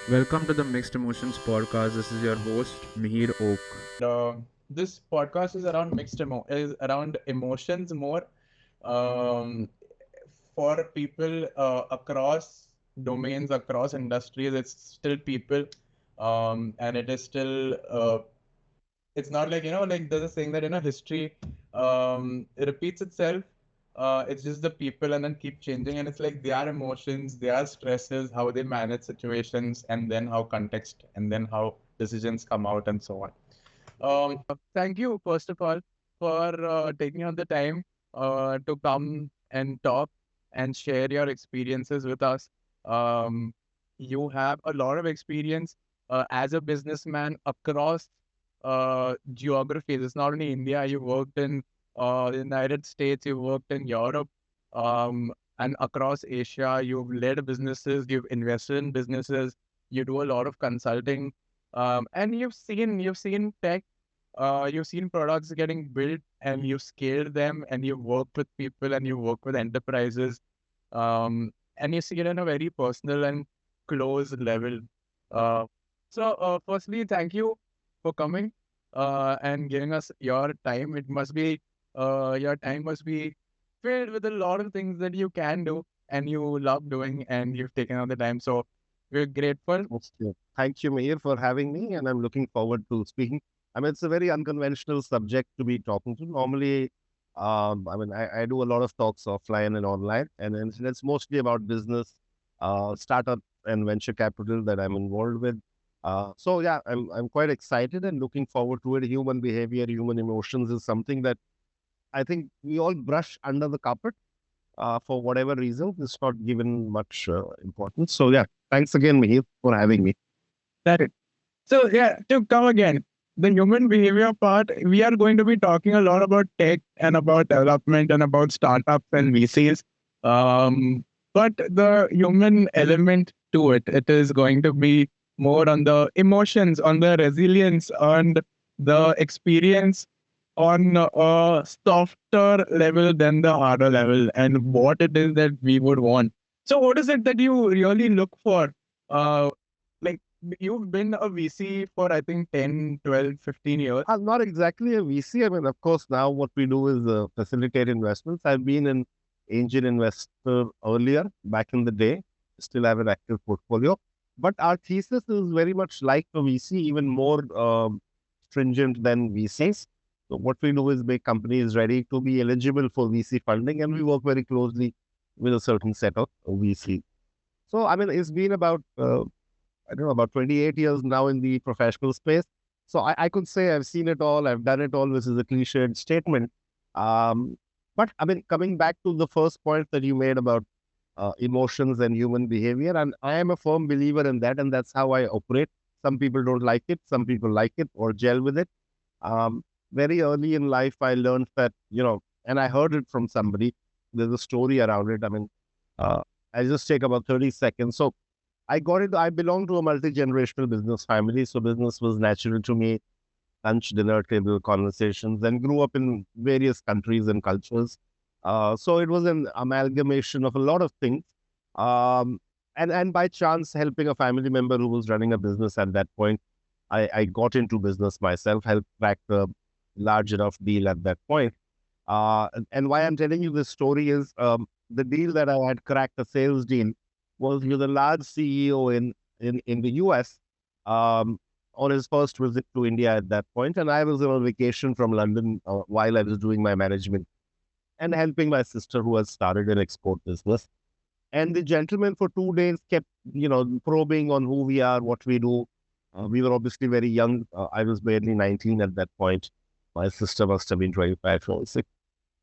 Welcome to the Mixed Emotions podcast. This is your host Mihir Oak. This podcast is around is around emotions more um, for people across domains, across industries. It's still people, and it is still. It's not like like there's a saying that history it repeats itself. It's just the people, and then keep changing, and it's like their emotions, their stresses, how they manage situations, and then how context, and then how decisions come out, and so on. Thank you, first of all, for taking out the time to come and talk and share your experiences with us. Um, you have a lot of experience as a businessman across geographies. It's not only India. You worked in the United States. You worked in Europe, and across Asia. You've led businesses. You've invested in businesses. You do a lot of consulting, and you've seen tech, you've seen products getting built, and you've scaled them, and you've worked with people, and you work with enterprises, and you see it on a very personal and close level. Firstly, thank you for coming and giving us your time. Your time must be filled with a lot of things that you can do and you love doing, and you've taken out the time. So we're grateful. Okay. Thank you, Mihir, for having me, and I'm looking forward to speaking. I mean, it's a very unconventional subject to be talking to. Normally, I do a lot of talks offline and online, and it's mostly about business, startup, and venture capital that I'm involved with. So yeah, I'm quite excited and looking forward to it. Human behavior, human emotions is something that I think we all brush under the carpet for whatever reason. It's not given much importance. So yeah, thanks again, Mihir, for having me. That it. So yeah, to come again, the human behavior part, we are going to be talking a lot about tech and about development and about startups and VCs. But the human element to it, it is going to be more on the emotions, on the resilience, and the experience on a softer level than the harder level, and what it is that we would want. So what is it that you really look for? Like, you've been a VC for I think 10, 12, 15 years. Not exactly a VC. I mean, of course, now what we do is facilitate investments. I've been an angel investor earlier, back in the day, still have an active portfolio. But our thesis is very much like a VC, even more stringent than VCs. So what we do is make companies ready to be eligible for VC funding, and we work very closely with a certain set of VC. So, I mean, it's been about I don't know, about 28 years now in the professional space. So I could say I've seen it all, I've done it all, which is a cliched statement. Um, but I mean, coming back to the first point that you made about emotions and human behavior, and I am a firm believer in that, and that's how I operate. Some people don't like it, some people like it or gel with it. Um, Very early in life, I learned that, and I heard it from somebody. There's a story around it. I mean, uh, I'll just take about 30 seconds. So I belong to a multi-generational business family. So business was natural to me, lunch, dinner table conversations, and grew up in various countries and cultures. So it was an amalgamation of a lot of things. Um, and by chance, helping a family member who was running a business at that point, I got into business myself, helped crack the large enough deal at that point. And why I'm telling you this story is the deal that I had cracked, the sales deal, was with a large CEO in the US on his first visit to India at that point. And I was on a vacation from London while I was doing my management and helping my sister who has started an export business. And the gentleman for 2 days kept, probing on who we are, what we do. We were obviously very young. I was barely 19 at that point. My sister must have been 25, 26.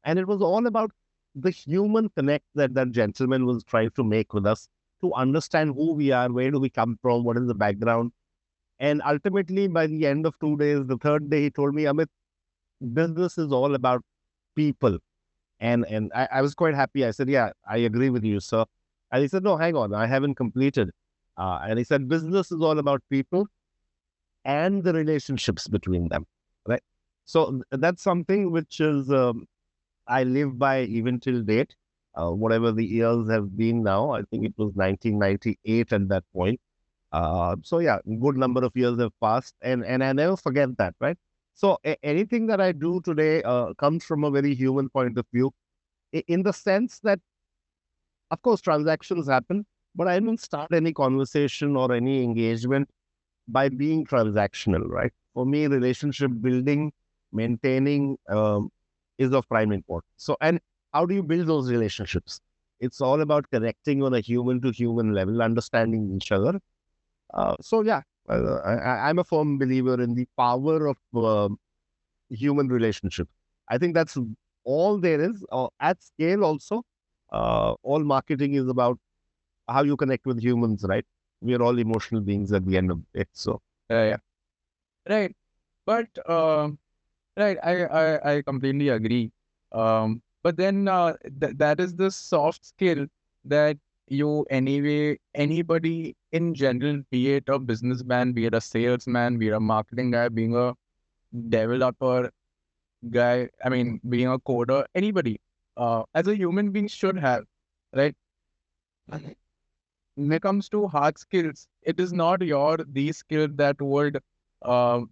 And it was all about the human connect that that gentleman was trying to make with us to understand who we are, where do we come from, what is the background. And ultimately, by the end of 2 days, the third day, he told me, Amit, business is all about people. And I was quite happy. I said, yeah, I agree with you, sir. And he said, no, hang on, I haven't completed. And he said, business is all about people and the relationships between them, right? So that's something which is I live by even till date. Whatever the years have been now, I think it was 1998 at that point. So yeah, good number of years have passed, and I never forget that, right? So anything that I do today comes from a very human point of view, in the sense that, of course, transactions happen, but I don't start any conversation or any engagement by being transactional, right? For me, relationship building, maintaining is of prime importance. So, and how do you build those relationships? It's all about connecting on a human to human level, understanding each other. So, yeah, I'm a firm believer in the power of human relationship. I think that's all there is. At scale, also, all marketing is about how you connect with humans, right? We are all emotional beings at the end of it. So, yeah. Right. But right, I completely agree. But then that is the soft skill that you anyway, anybody in general, be it a businessman, be it a salesman, be it a marketing guy, being a developer guy, I mean, being a coder, anybody, as a human being should have, right? When it comes to hard skills, it is not these skills that would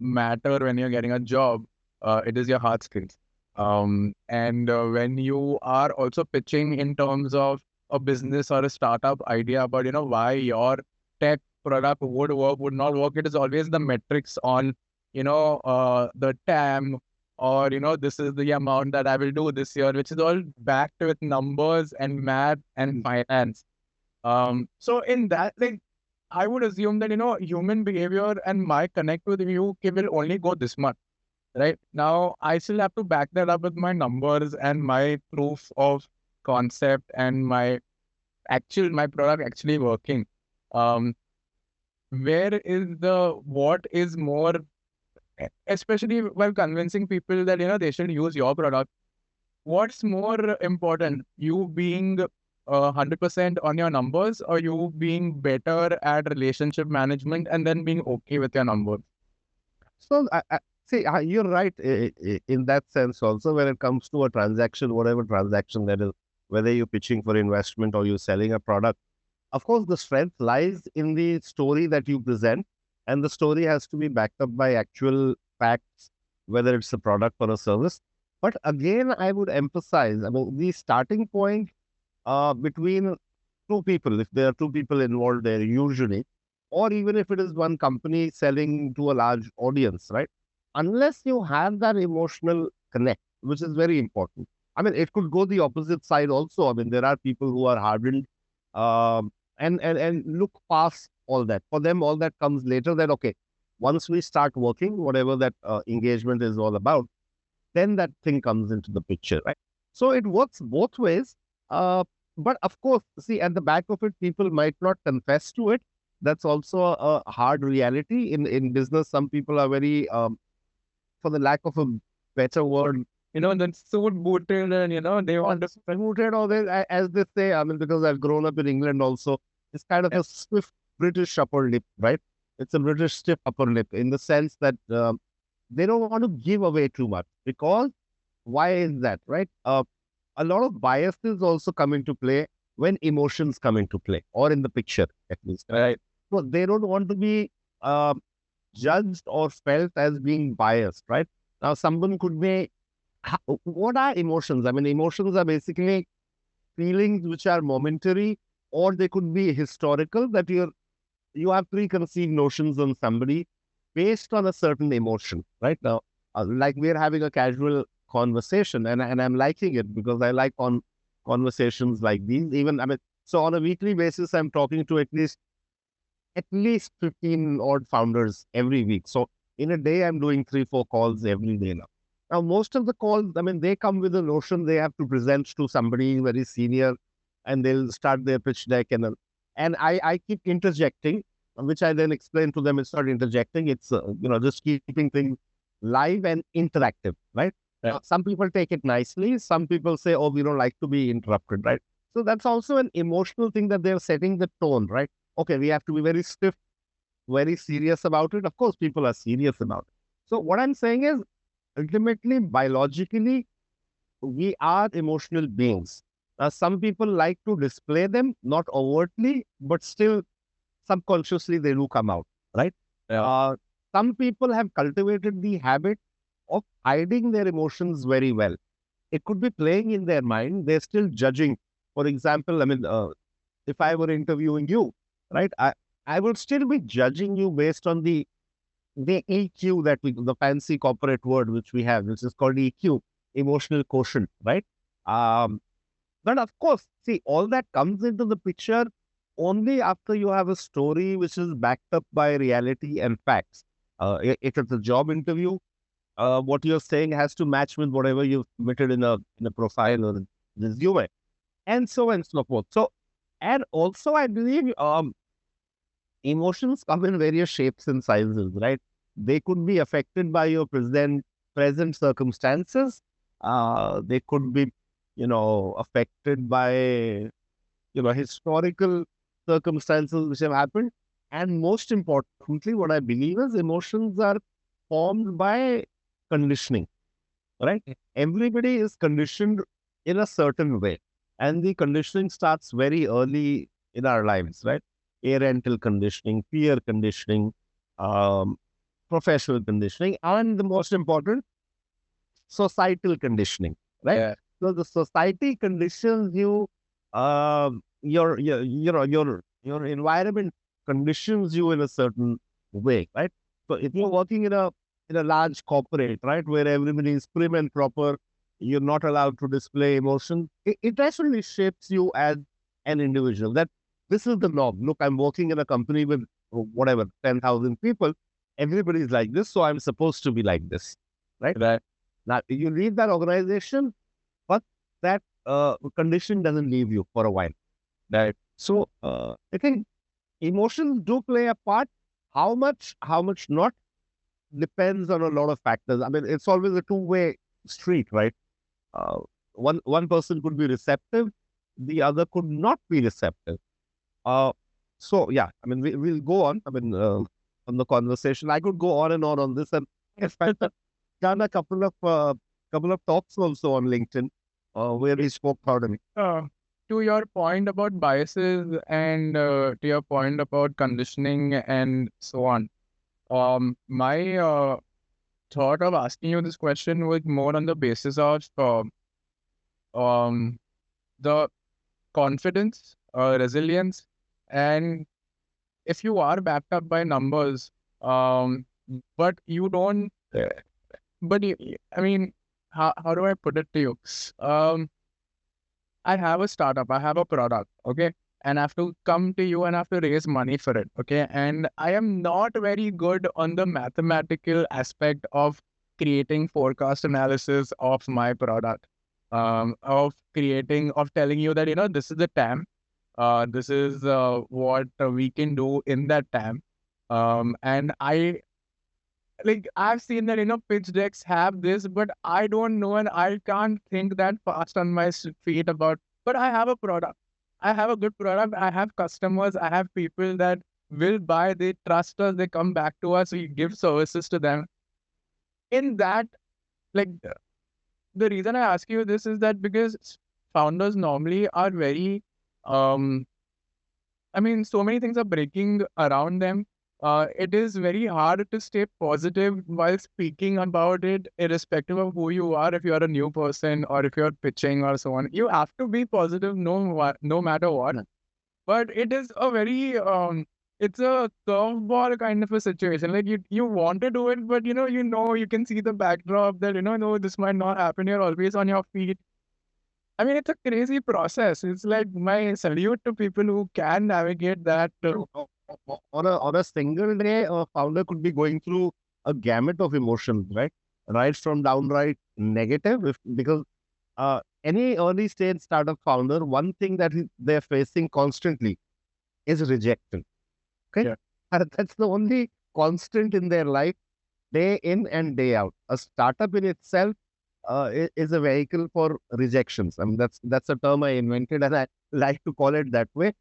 matter when you're getting a job. It is your hard skills. And when you are also pitching in terms of a business or a startup idea about, why your tech product would work, would not work, it is always the metrics on, the TAM, or, this is the amount that I will do this year, which is all backed with numbers and math and finance. So in that, like, I would assume that, human behavior and my connect with you will only go this much, right? Now, I still have to back that up with my numbers and my proof of concept and my product actually working. Um, what is more, especially while convincing people that, they should use your product, what's more important, you being 100% on your numbers, or you being better at relationship management and then being okay with your numbers? So, see, you're right in that sense also when it comes to a transaction, whatever transaction that is, whether you're pitching for investment or you're selling a product. Of course, the strength lies in the story that you present, and the story has to be backed up by actual facts, whether it's a product or a service. But again, I would emphasize, I mean, the starting point between two people, if there are two people involved there, usually, or even if it is one company selling to a large audience, right? Unless you have that emotional connect, which is very important. I mean, it could go the opposite side also. I mean, there are people who are hardened and look past all that. For them, all that comes later. That okay, once we start working, whatever that engagement is all about, then that thing comes into the picture, right? So it works both ways. But of course, see, at the back of it, people might not confess to it. That's also a hard reality in business. Some people are very, for the lack of a better word, That's so booted, and they want to rooted, or as they say. I mean, because I've grown up in England also, it's kind of a stiff British upper lip, right? It's a British stiff upper lip in the sense that they don't want to give away too much, because why is that, right? A lot of biases also come into play when emotions come into play, or in the picture at least, right? So they don't want to be uh, judged or felt as being biased, right? Now, someone could be, what are emotions? I mean, emotions are basically feelings which are momentary, or they could be historical, that you have preconceived notions on somebody based on a certain emotion, right? Now, like we're having a casual conversation, and I'm liking it because I like conversations like these. Even, I mean, so on a weekly basis, I'm talking to at least 15 odd founders every week. So in a day, I'm doing 3-4 calls every day now. Now, most of the calls, I mean, they come with a notion they have to present to somebody very senior, and they'll start their pitch deck, and I keep interjecting, which I then explain to them. It's not interjecting; it's just keeping things live and interactive, right? Some people take it nicely. Some people say, "Oh, we don't like to be interrupted," right? So that's also an emotional thing that they're setting the tone, right? Okay, we have to be very stiff, very serious about it. Of course, people are serious about it. So what I'm saying is, ultimately, biologically, we are emotional beings. Some people like to display them, not overtly, but still subconsciously they do come out, right? Yeah. Some people have cultivated the habit of hiding their emotions very well. It could be playing in their mind. They're still judging. For example, if I were interviewing you, right, I would still be judging you based on the EQ the fancy corporate word which we have, which is called EQ, emotional quotient, right? Um, but of course, see, all that comes into the picture only after you have a story which is backed up by reality and facts. If it's a job interview, what you're saying has to match with whatever you've submitted in a profile or resume, and so on and so forth. So, and also, I believe emotions come in various shapes and sizes, right? They could be affected by your present circumstances. They could be, affected by historical circumstances which have happened. And most importantly, what I believe is emotions are formed by conditioning, right? Everybody is conditioned in a certain way. And the conditioning starts very early in our lives, right? Parental conditioning, peer conditioning, um, professional conditioning, and the most important, societal conditioning, right? Yeah. So the society conditions you, your environment conditions you in a certain way, right? So if you're working in a large corporate, right, where everybody is prim and proper, you're not allowed to display emotion. It actually shapes you as an individual. That this is the norm. Look, I'm working in a company with whatever 10,000 people. Everybody is like this, so I'm supposed to be like this, right? Right. Now, you leave that organization, but that condition doesn't leave you for a while. Right. So I think emotions do play a part. How much not, depends on a lot of factors. I mean, it's always a two-way street, right? Uh, one person could be receptive, the other could not be receptive. Uh, so yeah, I mean, we'll go on. I mean, on the conversation, I could go on and on this, and in fact, I've done a couple of talks also on LinkedIn, where we spoke about it. To your point about biases and to your point about conditioning and so on, my thought of asking you this question was more on the basis of um, the confidence, resilience, and if you are backed up by numbers, but you don't, but I mean, how do I put it to you? I have a startup, I have a product, okay? And I have to come to you and I have to raise money for it, okay? And I am not very good on the mathematical aspect of creating forecast analysis of my product, of telling you that, this is the TAM, this is what we can do in that TAM. And I've seen that, pitch decks have this, but I don't know and I can't think that fast on my feet but I have a product. I have a good product. I have customers. I have people that will buy, they trust us, they come back to us, we give services to them. In that, like, the reason I ask you this is that because founders normally are very, so many things are breaking around them. It is very hard to stay positive while speaking about it, irrespective of who you are. If you are a new person or if you're pitching or so on, you have to be positive no matter what. But it is a very it's a curveball kind of a situation. Like you want to do it, but you can see the backdrop that no, this might not happen. You're always on your feet. I mean, it's a crazy process. It's like my salute to people who can navigate that. On a single day, a founder could be going through a gamut of emotions, right? Right from downright negative, because any early stage startup founder, one thing that they're facing constantly is rejection. Okay, Yeah. And that's the only constant in their life, day in and day out. A startup in itself is a vehicle for rejections. I mean, that's a term I invented, and I like to call it that way,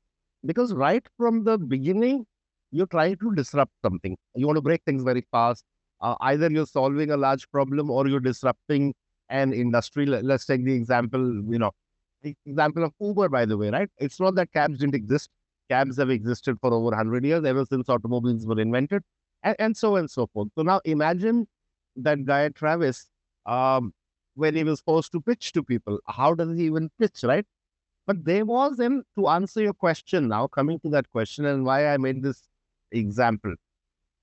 because right from the beginning, you're trying to disrupt something. You want to break things very fast. Either you're solving a large problem or you're disrupting an industry. Let's take the example of Uber, by the way, right? It's not that cabs didn't exist Cabs have existed for over 100 years, ever since automobiles were invented, and so on and so forth. So now imagine that guy Travis, when he was forced to pitch to people. How does he even pitch, right? But there was, and to answer your question now, coming to that question and why I made this example.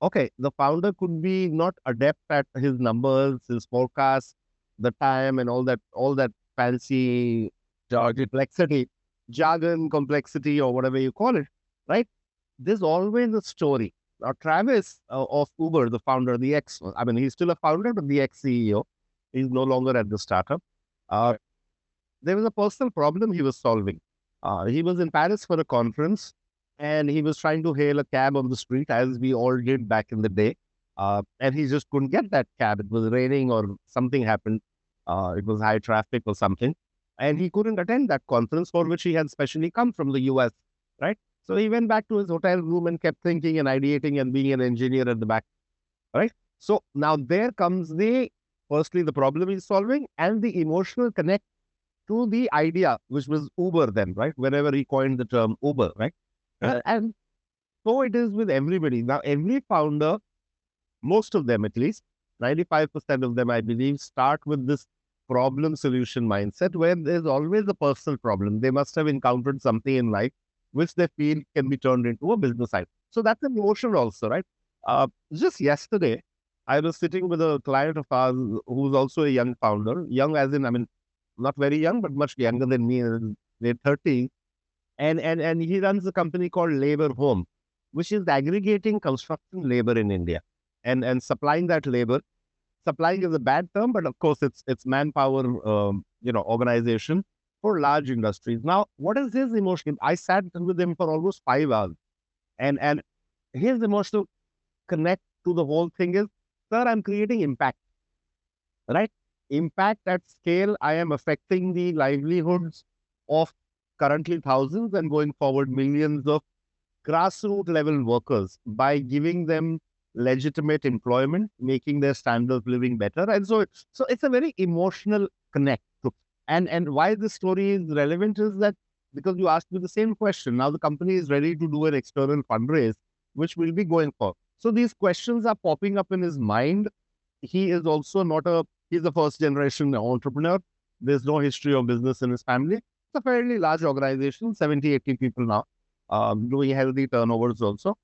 Okay, the founder could be not adept at his numbers, his forecast, the time, and all that fancy complexity, jargon, complexity, or whatever you call it, right? There's always a story. Now, Travis of Uber, the founder, I mean, he's still a founder, but the ex-CEO, he's no longer at the startup. There was a personal problem he was solving. He was in Paris for a conference, and he was trying to hail a cab on the street, as we all did back in the day. And he just couldn't get that cab. It was raining or something happened. It was high traffic or something. And he couldn't attend that conference for which he had specially come from the US, right? So he went back to his hotel room and kept thinking and ideating and being an engineer at the back, right? So now there comes firstly, the problem he's solving and the emotional connect to the idea, which was Uber then, right? Whenever he coined the term Uber, right? And so it is with everybody. Now, every founder, most of them at least, 95% of them, I believe, start with this problem solution mindset where there's always a personal problem. They must have encountered something in life which they feel can be turned into a business idea. So that's an emotion also, right? Just yesterday, I was sitting with a client of ours who's also a young founder, young as in, I mean, not very young, but much younger than me, in their 30s. And he runs a company called Labor Home, which is aggregating construction labor in India and supplying that labor. Supplying is a bad term, but of course it's manpower, organization for large industries. Now, what is his emotion? I sat with him for almost 5 hours, and his emotional connect to the whole thing is, sir, I'm creating impact, right? Impact at scale. I am affecting the livelihoods of currently thousands and going forward millions of grassroots level workers by giving them legitimate employment, making their standard of living better. And so it's a very emotional connect. And why this story is relevant is that because you asked me the same question. Now the company is ready to do an external fundraise, which we'll be going for. So these questions are popping up in his mind. He is also he's a first generation entrepreneur. There's no history of business in his family. It's a fairly large organization, 70, 80 people now, doing healthy turnovers also.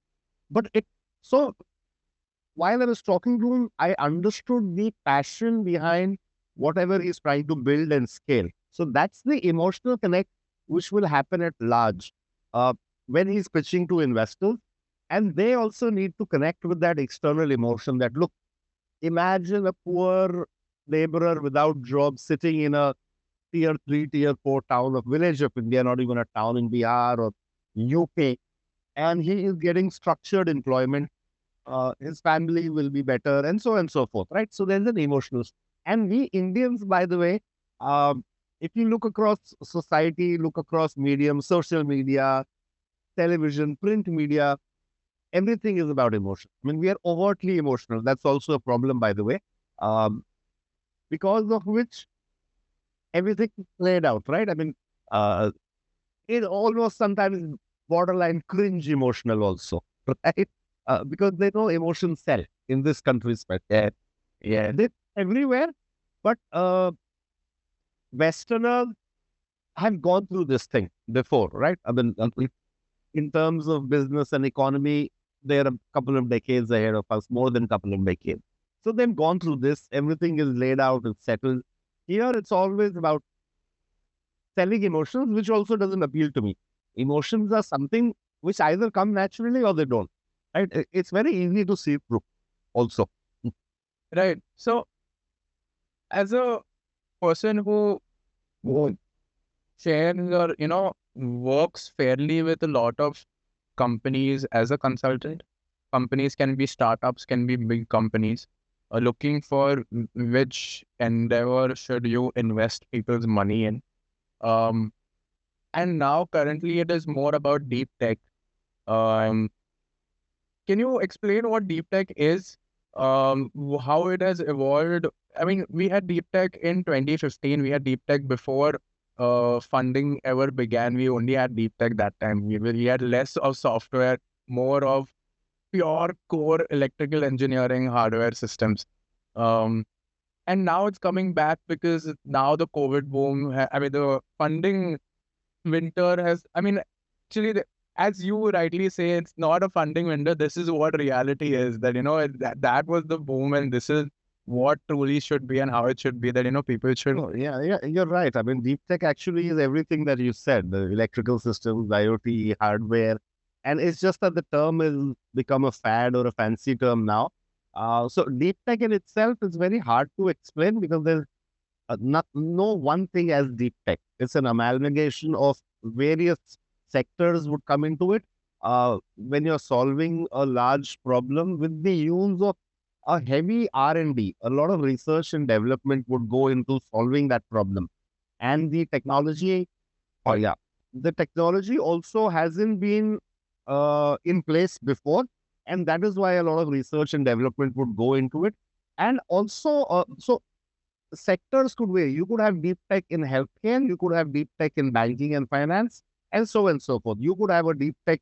So while I was talking to him, I understood the passion behind whatever he's trying to build and scale. So that's the emotional connect which will happen at large when he's pitching to investors. And they also need to connect with that external emotion that, look, imagine a poor laborer without job sitting in a tier 3, tier 4 town of village of India, not even a town in Bihar or UK, and he is getting structured employment. His family will be better, and so on and so forth, right? So there's an emotional. And we Indians, by the way, if you look across society, look across mediums, social media, television, print media, everything is about emotion. I mean, we are overtly emotional. That's also a problem, by the way, because of which everything is played out, right? I mean, it almost sometimes borderline cringe emotional also, right? Because they know emotions sell in this country, especially. Yeah, they everywhere. But Westerners have gone through this thing before, right? I mean, in terms of business and economy, they're a couple of decades ahead of us, more than a couple of decades. So they've gone through this. Everything is laid out, it's settled. Here, it's always about selling emotions, which also doesn't appeal to me. Emotions are something which either come naturally or they don't. Right? It's very easy to see through also. Right. So, as a person who shares or, works fairly with a lot of companies as a consultant, companies can be startups, can be big companies, looking for which endeavor should you invest people's money in. And now currently it is more about deep tech. Can you explain what deep tech is? How it has evolved? I mean, we had deep tech in 2015. We had deep tech before funding ever began, we only had deep tech that time. We had less of software, more of pure core electrical engineering hardware systems. Um, and now it's coming back because now the COVID boom, I mean, the funding winter has, I mean, actually, as you rightly say, it's not a funding winter. This is what reality is, that, that was the boom, and this is what truly should be and how it should be, that, people should. Oh, yeah, you're right. I mean, deep tech actually is everything that you said, the electrical systems, IoT, hardware. And it's just that the term has become a fad or a fancy term now. So deep tech in itself is very hard to explain because there's no one thing as deep tech. It's an amalgamation of various sectors would come into it. When you're solving a large problem with the use of a heavy R&D, a lot of research and development would go into solving that problem. And the technology, the technology also hasn't been in place before. And that is why a lot of research and development would go into it. And also, so sectors could vary. You could have deep tech in healthcare, you could have deep tech in banking and finance, and so on and so forth. You could have a deep tech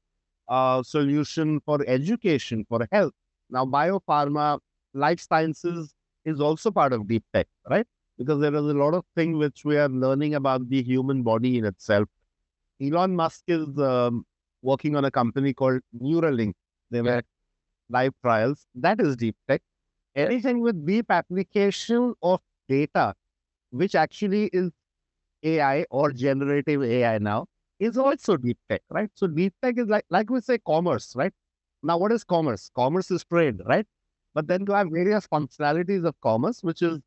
solution for education, for health. Now, biopharma, life sciences is also part of deep tech, right? Because there is a lot of things which we are learning about the human body in itself. Elon Musk is working on a company called Neuralink. They were live trials. That is deep tech. Anything with deep application of data, which actually is AI or generative AI now, is also deep tech, right? So deep tech is like we say commerce, right? Now, what is commerce? Commerce is trade, right? But then you have various functionalities of commerce, which is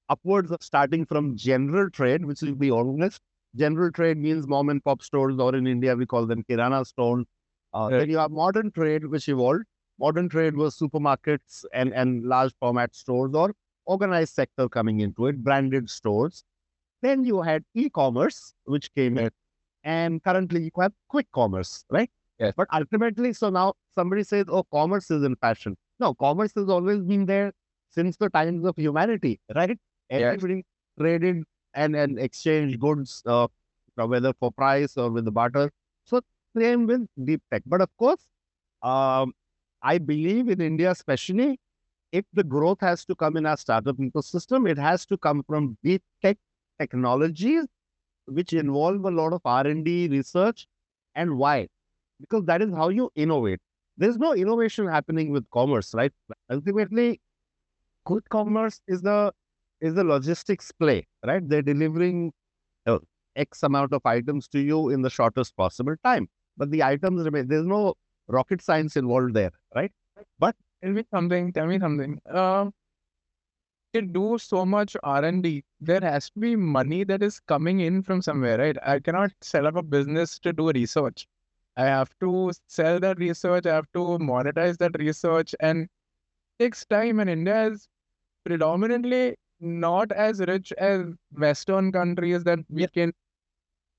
upwards of starting from general trade, which is the honest. General trade means mom and pop stores, or in India, we call them kirana stores. Then you have modern trade, which evolved. Modern trade was supermarkets and large format stores or organized sector coming into it, branded stores. Then you had e-commerce, which came in, and currently you have quick commerce, right? Yes. But ultimately, so now somebody says, oh, commerce is in fashion. No, commerce has always been there since the times of humanity, right? Everybody traded and exchanged goods, whether for price or with the barter. So same with deep tech. But of course, I believe in India especially, if the growth has to come in our startup ecosystem, it has to come from deep tech technologies, which involve a lot of R&D research. And why? Because that is how you innovate. There's no innovation happening with commerce, right? Ultimately, quick commerce is the logistics play, right? They're delivering X amount of items to you in the shortest possible time. But the items remain. There's no rocket science involved there, right? But Tell me something. To do so much R&D, there has to be money that is coming in from somewhere, right? I cannot set up a business to do research. I have to sell that research. I have to monetize that research, and it takes time. And India is predominantly not as rich as Western countries that we can.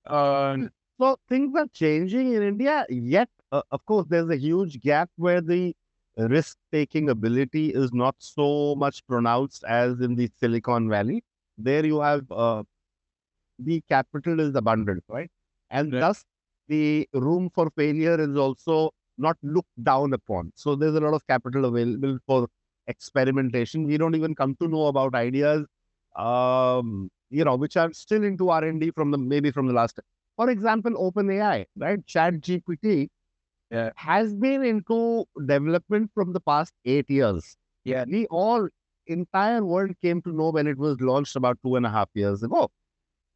So things are changing in India, yet, of course, there's a huge gap where the risk-taking ability is not so much pronounced as in the Silicon Valley. There you have the capital is abundant, right? And thus the room for failure is also not looked down upon. So there's a lot of capital available for experimentation. We don't even come to know about ideas, which are still into R&D from the last. For example, OpenAI, right? ChatGPT has been into development from the past 8 years. Yeah. Entire world came to know when it was launched about 2.5 years ago.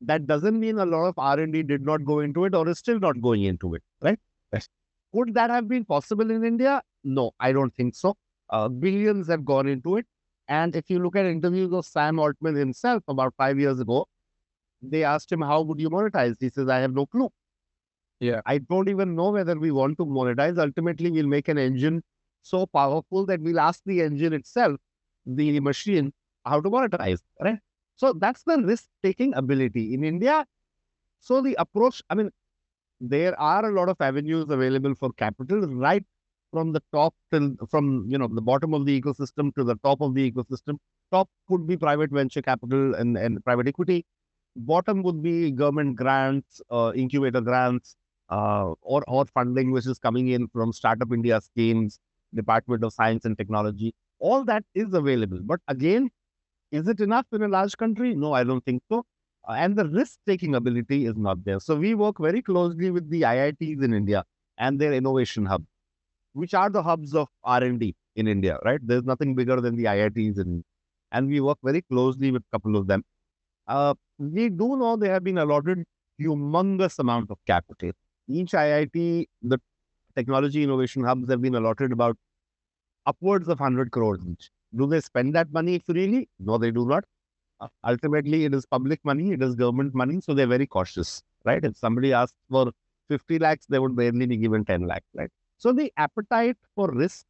That doesn't mean a lot of R&D did not go into it or is still not going into it, right? Yes. Could that have been possible in India? No, I don't think so. Billions have gone into it. And if you look at interviews of Sam Altman himself about 5 years ago, they asked him, how would you monetize? He says, I have no clue. Yeah. I don't even know whether we want to monetize. Ultimately, we'll make an engine so powerful that we'll ask the engine itself, the machine, how to monetize, right? So that's the risk-taking ability in India. So the approach, I mean, there are a lot of avenues available for capital, right from the top from the bottom of the ecosystem to the top of the ecosystem. Top could be private venture capital and private equity. Bottom would be government grants, incubator grants, or funding which is coming in from Startup India schemes, Department of Science and Technology. All that is available. But again, is it enough in a large country? No, I don't think so. And the risk-taking ability is not there. So we work very closely with the IITs in India and their innovation hub, which are the hubs of R&D in India, right? There's nothing bigger than the IITs and we work very closely with a couple of them. We do know they have been allotted humongous amount of capital. Each IIT, the technology innovation hubs have been allotted about upwards of 100 crores each. Do they spend that money freely? No, they do not. Ultimately, it is public money, it is government money, so they're very cautious, right? If somebody asks for 50 lakhs, they would barely be given 10 lakhs, right? So the appetite for risk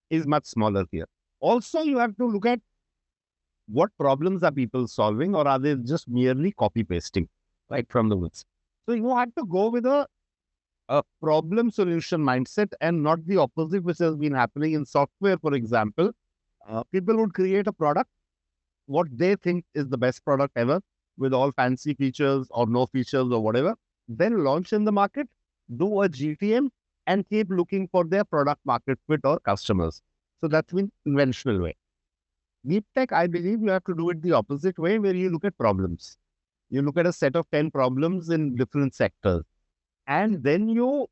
is much smaller here. Also, you have to look at what problems are people solving, or are they just merely copy pasting, right, from the books. So you have to go with a problem solution mindset and not the opposite, which has been happening in software, for example. People would create a product, what they think is the best product ever, with all fancy features or no features or whatever, then launch in the market, do a GTM, and keep looking for their product market fit or customers. So that's the conventional way. Deep tech, I believe you have to do it the opposite way, where you look at problems. You look at a set of 10 problems in different sectors, and then you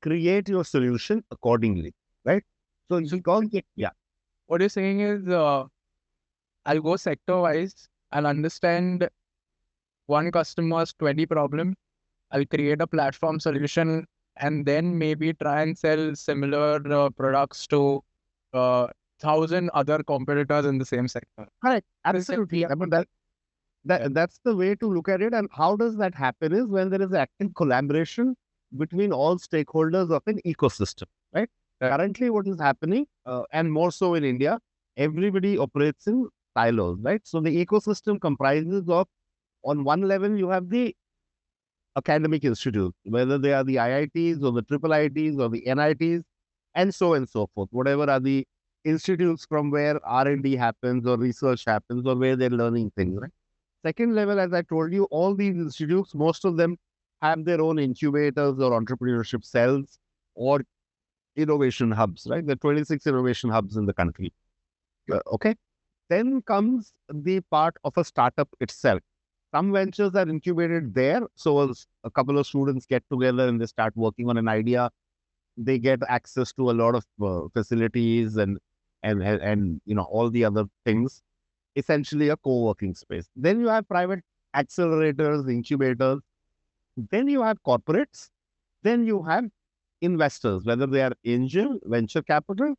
create your solution accordingly, right? So you can't get, yeah. What you're saying is, I'll go sector-wise. I'll understand one customer's 20 problem. I'll create a platform solution and then maybe try and sell similar products to 1,000 other competitors in the same sector. Correct. Absolutely. I mean, that's the way to look at it. And how does that happen is when there is active collaboration between all stakeholders of an ecosystem, right? Currently, what is happening, and more so in India, everybody operates in silos, right? So the ecosystem comprises of, on one level, you have the academic institutes, whether they are the IITs or the triple IITs or the NITs, and so forth. Whatever are the institutes from where R&D happens or research happens or where they're learning things, right? Second level, as I told you, all these institutes, most of them have their own incubators or entrepreneurship cells or innovation hubs, right? There are 26 innovation hubs in the country. Okay. Then comes the part of a startup itself. Some ventures are incubated there. So as a couple of students get together and they start working on an idea, they get access to a lot of facilities and all the other things. Essentially a co-working space. Then you have private accelerators, incubators. Then you have corporates. Then you have investors, whether they are angel, venture capital,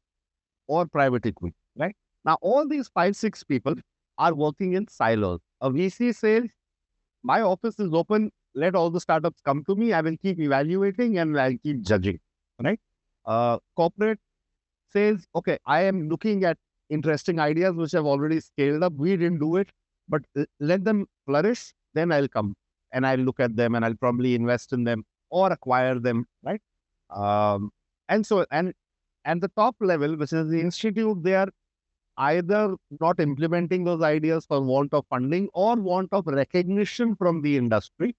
or private equity, right? Now, all these 5-6 people are working in silos. A VC says, my office is open. Let all the startups come to me. I will keep evaluating and I'll keep judging, right? Corporate says, okay, I am looking at interesting ideas which have already scaled up. We didn't do it, but let them flourish. Then I'll come and I'll look at them and I'll probably invest in them or acquire them, right? And the top level, which is the institute, they are either not implementing those ideas for want of funding or want of recognition from the industry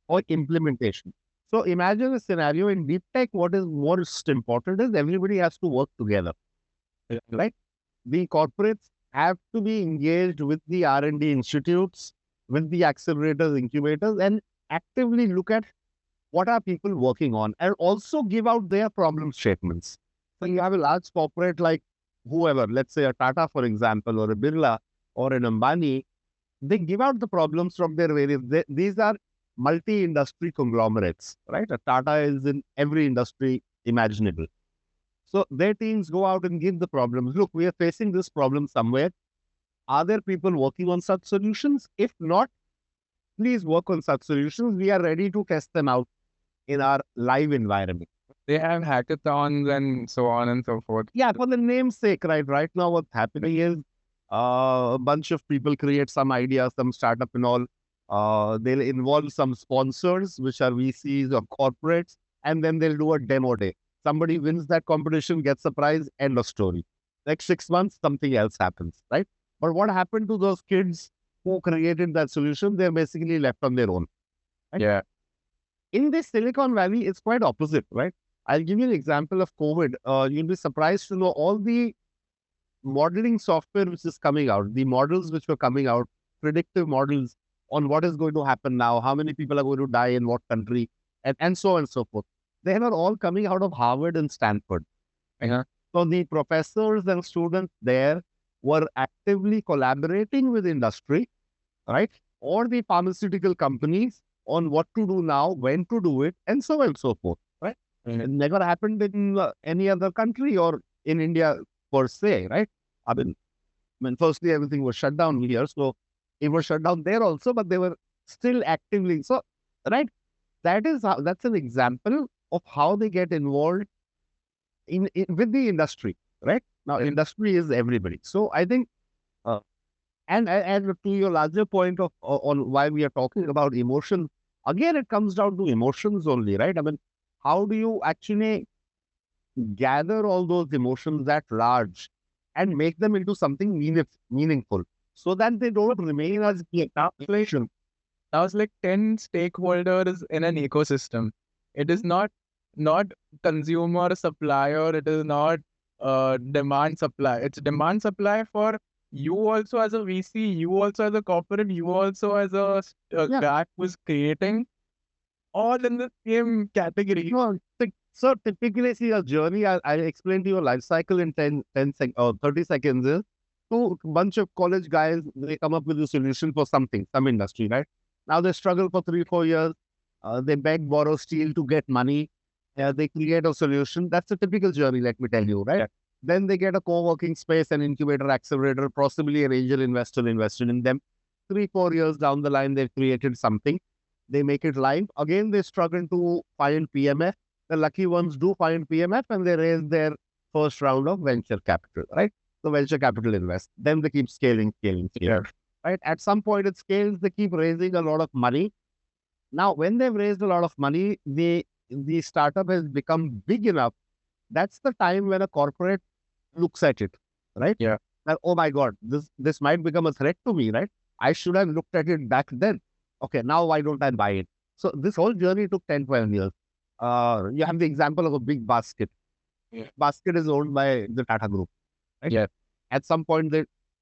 or implementation. So imagine a scenario in deep tech. What is most important is everybody has to work together, right? The corporates have to be engaged with the R&D institutes, with the accelerators, incubators, and actively look at what are people working on and also give out their problem statements. So you have a large corporate like whoever, let's say a Tata, for example, or a Birla or an Ambani, they give out the problems from their various, these are multi-industry conglomerates, right? A Tata is in every industry imaginable. So their teams go out and give the problems. Look, we are facing this problem somewhere. Are there people working on such solutions? If not, please work on such solutions. We are ready to test them out in our live environment. They have hackathons and so on and so forth. Yeah, for the name's sake, right? Right now, what's happening is a bunch of people create some idea, some startup and all. They'll involve some sponsors, which are VCs or corporates, and then they'll do a demo day. Somebody wins that competition, gets a prize, end of story. Next 6 months, something else happens, right? But what happened to those kids who created that solution, they're basically left on their own. Right? Yeah. In this Silicon Valley, it's quite opposite, right? I'll give you an example of COVID. You'll be surprised to know all the modeling software which is coming out, the models which were coming out, predictive models on what is going to happen now, how many people are going to die in what country, and so on and so forth. They are all coming out of Harvard and Stanford. Uh-huh. So the professors and students there were actively collaborating with industry, right? Or the pharmaceutical companies on what to do now, when to do it, and so on and so forth, right? Mhm. It never happened in any other country or in India per se, right? I mean, firstly, everything was shut down here. So it was shut down there also, but they were still actively. So, right? That's an example of how they get involved in with the industry, right? Now, industry is everybody. So I think, and to your larger point of on why we are talking about emotion, again, it comes down to emotions only, right? I mean, how do you actually gather all those emotions at large and make them into something meaningful so that they don't remain as speculation. Now it's like 10 stakeholders in an ecosystem. It is not consumer supplier. It is not demand supply. It's demand supply for you also as a VC, you also as a corporate, you also as a Yeah. guy who's creating, all in the same category. No, so typically, see a journey, I'll explain to you a life cycle in 10 or 30 seconds is to a bunch of college guys, they come up with a solution for something, some industry, right? Now they struggle for 3-4 years. They beg, borrow, steal to get money. They create a solution. That's a typical journey, let me tell you, right? Yeah. Then they get a co-working space, an incubator, accelerator, possibly an angel investor invested in them. 3-4 years down the line, they've created something. They make it live. Again, they struggle to find PMF. The lucky ones do find PMF and they raise their first round of venture capital, right? So venture capital invest. Then they keep scaling. Yeah. Right? At some point it scales, they keep raising a lot of money. Now, when they've raised a lot of money, the startup has become big enough. That's the time when a corporate looks at it, right? Yeah. Like, oh my God, this might become a threat to me, right? I should have looked at it back then. Okay, now why don't I buy it? So this whole journey took 10-12 years. You have the example of a big basket. Yeah. Basket is owned by the Tata Group, right? Yeah. At some point,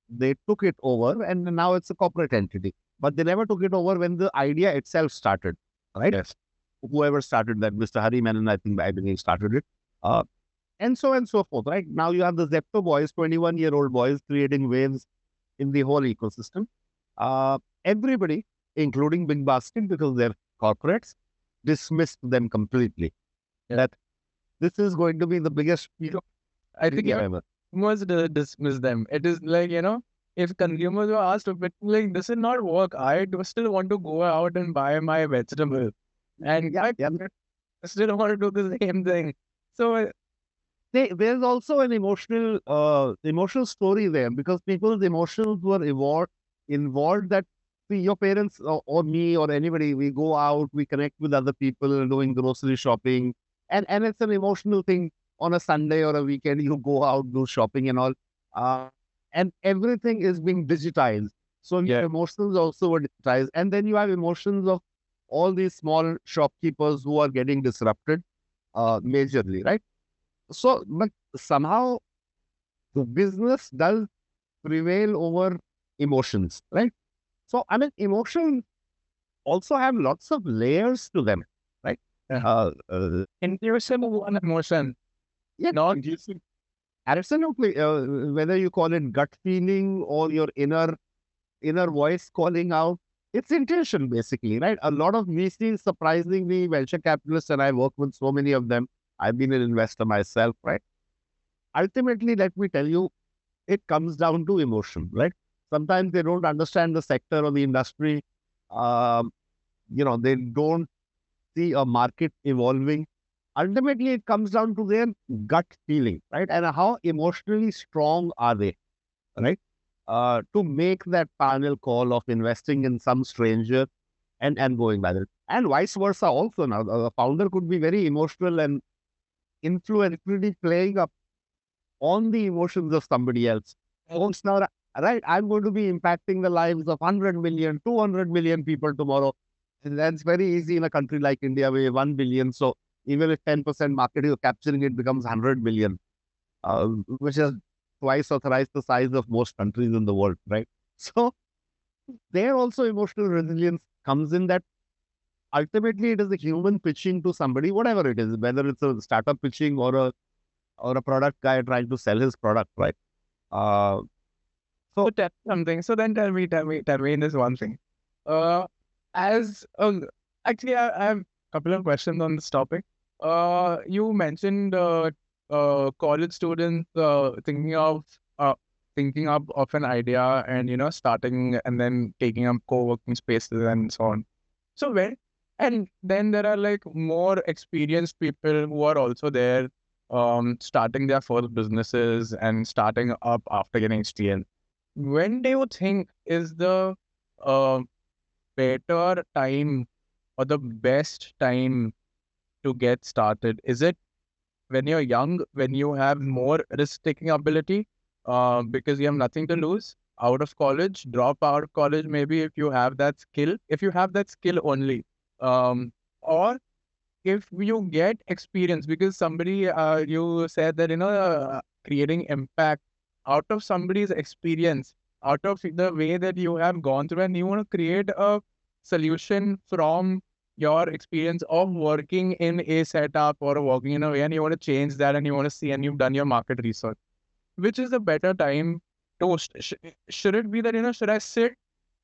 they took it over and now it's a corporate entity. But they never took it over when the idea itself started, right? Yes. Whoever started that, Mr. Hari Menon, I believe started it. And so forth, right? Now you have the Zepto boys, 21-year-old boys creating waves in the whole ecosystem. Everybody, including Big Basket, because they're corporates, dismissed them completely. Yeah. That this is going to be the biggest I think ever. consumers dismiss them. It is like, if consumers were asked to pick, like, this will not work. I still want to go out and buy my vegetable. And I still want to do the same thing. So There's also an emotional story there because people's emotions were involved that see, your parents or me or anybody, we go out, we connect with other people doing grocery shopping, and it's an emotional thing. On a Sunday or a weekend, you go out, do shopping and all, and everything is being digitized. So your emotions also were digitized, and then you have emotions of all these small shopkeepers who are getting disrupted, majorly, right? So, but somehow the business does prevail over emotions, right? So, I mean, emotions also have lots of layers to them, right? Yeah. Intuition is one emotion. Yeah, Not absolutely. Whether you call it gut feeling or your inner voice calling out, it's intuition basically, right? A lot of VCs, surprisingly, venture capitalists, and I work with so many of them. I've been an investor myself, right? Ultimately, let me tell you, it comes down to emotion, right? Sometimes they don't understand the sector or the industry. They don't see a market evolving. Ultimately, it comes down to their gut feeling, right? And how emotionally strong are they, right? To make that final call of investing in some stranger and going by that. And vice versa also. Now, the founder could be very emotional and influentially playing up on the emotions of somebody else. Folks, now right? I'm going to be impacting the lives of 100 million, 200 million people tomorrow. And that's very easy in a country like India where 1 billion. So even if 10% market you're capturing, it becomes 100 million, which is twice or thrice the size of most countries in the world, right? So there also emotional resilience comes in that ultimately it is a human pitching to somebody, whatever it is, whether it's a startup pitching or a product guy trying to sell his product, right? Uh, So so tell me something. So then tell me this one thing. Uh, as actually, I have a couple of questions on this topic. You mentioned college students uh, thinking up of an idea and starting and then taking up co-working spaces and so on. So and then there are like more experienced people who are also there, starting their first businesses and starting up after getting experience. When do you think is the uh, better time or the best time to get started? Is it when you're young, when you have more risk-taking ability, because you have nothing to lose, out of college, drop out of college, maybe if you have that skill only, or if you get experience, because somebody, you said that, creating impact out of somebody's experience, out of the way that you have gone through, and you want to create a solution from your experience of working in a setup or working in a way, and you want to change that, and you want to see, and you've done your market research. Which is the better time to, should it be that, should I sit,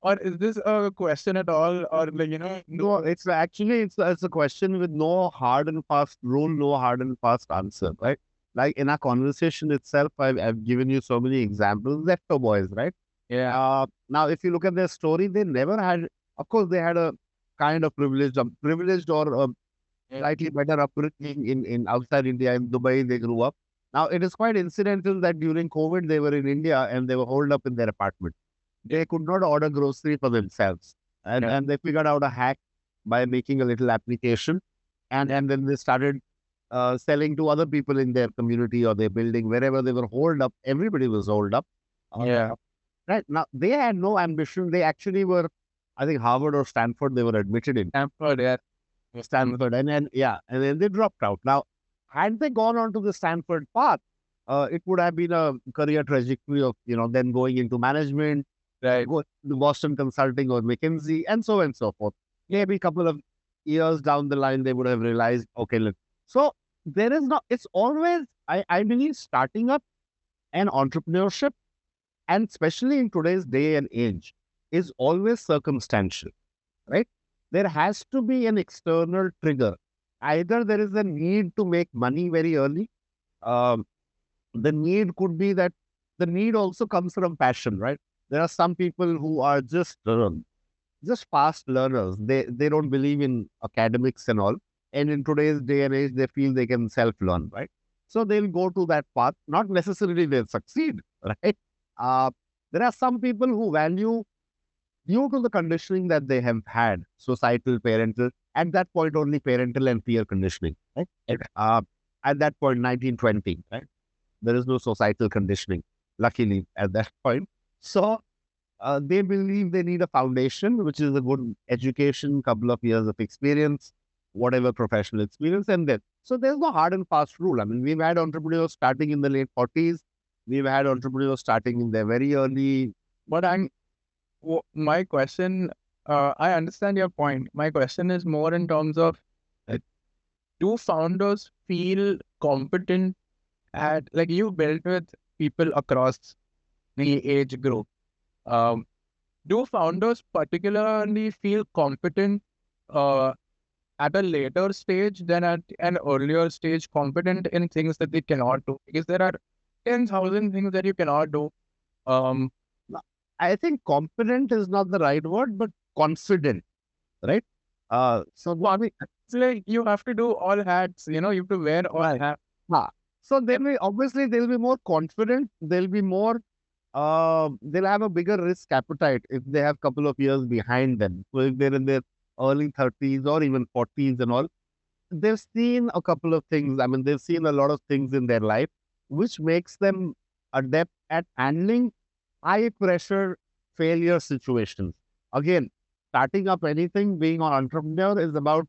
or is this a question at all, or like, no, it's actually it's a question with no hard and fast rule, no hard and fast answer, right? Like in our conversation itself, I've given you so many examples. Lepto boys, right? Yeah. Now, if you look at their story, they never had. Of course, they had a kind of privileged or slightly better upbringing in outside India. In Dubai, they grew up. Now, it is quite incidental that during COVID, they were in India and they were holed up in their apartment. They could not order grocery for themselves. Yeah. And they figured out a hack by making a little application. And then they started selling to other people in their community or their building, wherever they were holed up. Everybody was holed up. Yeah. Right. Now, they had no ambition. They actually were, I think, Harvard or Stanford, they were admitted in. Stanford, yeah. Stanford. And then, yeah, and then they dropped out. Now, had they gone on to the Stanford path, it would have been a career trajectory of, then going into management, Right. go to Boston Consulting or McKinsey, and so on and so forth. Maybe a couple of years down the line, they would have realized, okay, look. So there is not, it's always, I believe, starting up and entrepreneurship, and especially in today's day and age, is always circumstantial, right? There has to be an external trigger. Either there is a need to make money very early. Um, the need could be that the need also comes from passion, right? There are some people who are just fast learners. They don't believe in academics and all. And in today's day and age, they feel they can self-learn, right? So they'll go to that path. Not necessarily they'll succeed, right? Uh, there are some people who value due to the conditioning that they have had, societal, parental, at that point only parental and peer conditioning, right? Okay. At that point, 1920, right? There is no societal conditioning, luckily, at that point. So they believe they need a foundation, which is a good education, couple of years of experience, whatever professional experience, and then. So there's no hard and fast rule. I mean, we've had entrepreneurs starting in the late 40s. We've had entrepreneurs starting in their very early. But my question, I understand your point. My question is more in terms of, uh, do founders feel competent at, like, you built with people across the age group. Um, do founders particularly feel competent uh, at a later stage than at an earlier stage, competent in things that they cannot do? Because there are 10,000 things that you cannot do. Um, I think competent is not the right word, but confident, right? So Well, I mean, it's like you have to do all hats, you have to wear all hats. so they'll be more confident. They'll have a bigger risk appetite if they have couple of years behind them. So if they're in their early 30s or even 40s and all, they've seen a couple of things. I mean, they've seen a lot of things in their life, which makes them adept at handling high pressure failure situations. Again, starting up anything, being an entrepreneur is about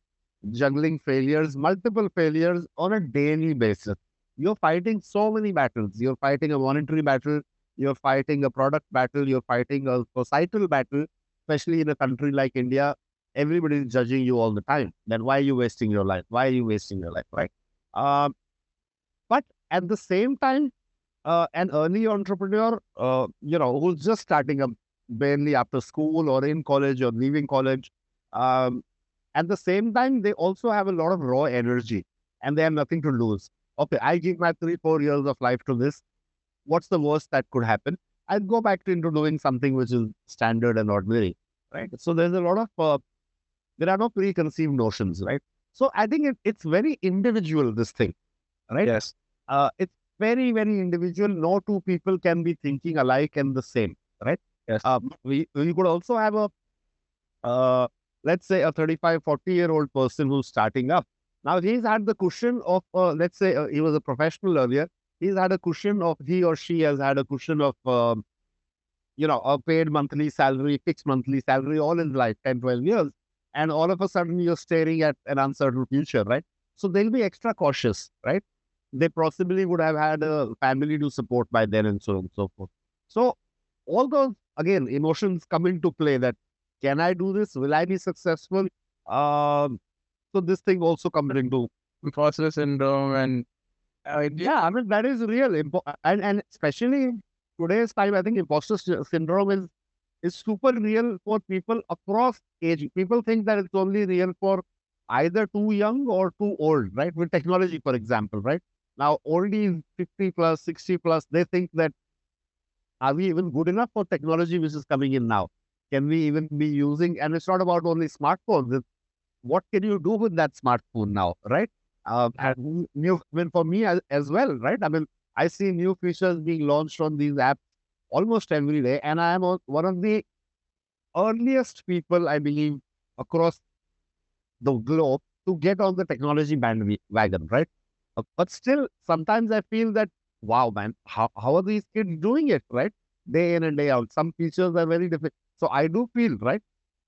juggling failures, multiple failures on a daily basis. You're fighting so many battles. You're fighting a monetary battle, you're fighting a product battle, you're fighting a societal battle, especially in a country like India. Everybody is judging you all the time. Then why are you wasting your life? Why are you wasting your life? Right? Um, but at the same time, an early entrepreneur, who's just starting up barely after school or in college or leaving college, um, at the same time, they also have a lot of raw energy and they have nothing to lose. Okay, I give my 3-4 years of life to this. What's the worst that could happen? I'd go back into doing something which is standard and ordinary, right? So there's a lot of, there are no preconceived notions, right? So I think it's very individual, this thing, right? Yes. It's very, very individual. No two people can be thinking alike and the same, right? Yes. We could also have let's say a 35, 40-year-old person who's starting up. Now he's had the cushion of, let's say he was a professional earlier. He's had a cushion of, he or she has had a cushion of, a paid monthly salary, fixed monthly salary all in life, 10, 12 years. And all of a sudden you're staring at an uncertain future, right? So they'll be extra cautious, right? They possibly would have had a family to support by then and so on and so forth. So all those, again, emotions come into play that, can I do this? Will I be successful? So this thing also comes into Imposter syndrome and I mean, that is real. And especially in today's time, I think imposter syndrome is super real for people across age. People think that it's only real for either too young or too old, right? With technology, for example, right? Now, oldies 50 plus, 60 plus, they think that, are we even good enough for technology which is coming in now? Can we even be using, and it's not about only smartphones, it's what can you do with that smartphone now, right? And new, I mean, for me as well, right? I mean, I see new features being launched on these apps almost every day, and I am one of the earliest people, I believe, across the globe to get on the technology bandwagon, right? But still, sometimes I feel that, wow, man, how are these kids doing it, right? Day in and day out. Some features are very difficult. So I do feel, right?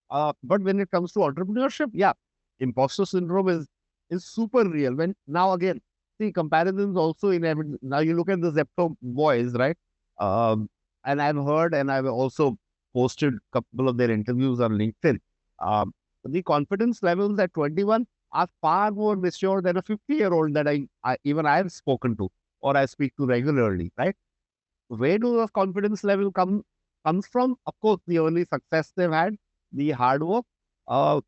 But when it comes to entrepreneurship, yeah, imposter syndrome is super real. When now again, see comparisons also in now you look at the Zepto boys, right? And I've heard and I've also posted a couple of their interviews on LinkedIn. The confidence levels at 21 are far more mature than a 50-year-old that even I have spoken to or I speak to regularly, right? Where do those confidence level comes from? Of course, the early success they've had, the hard work,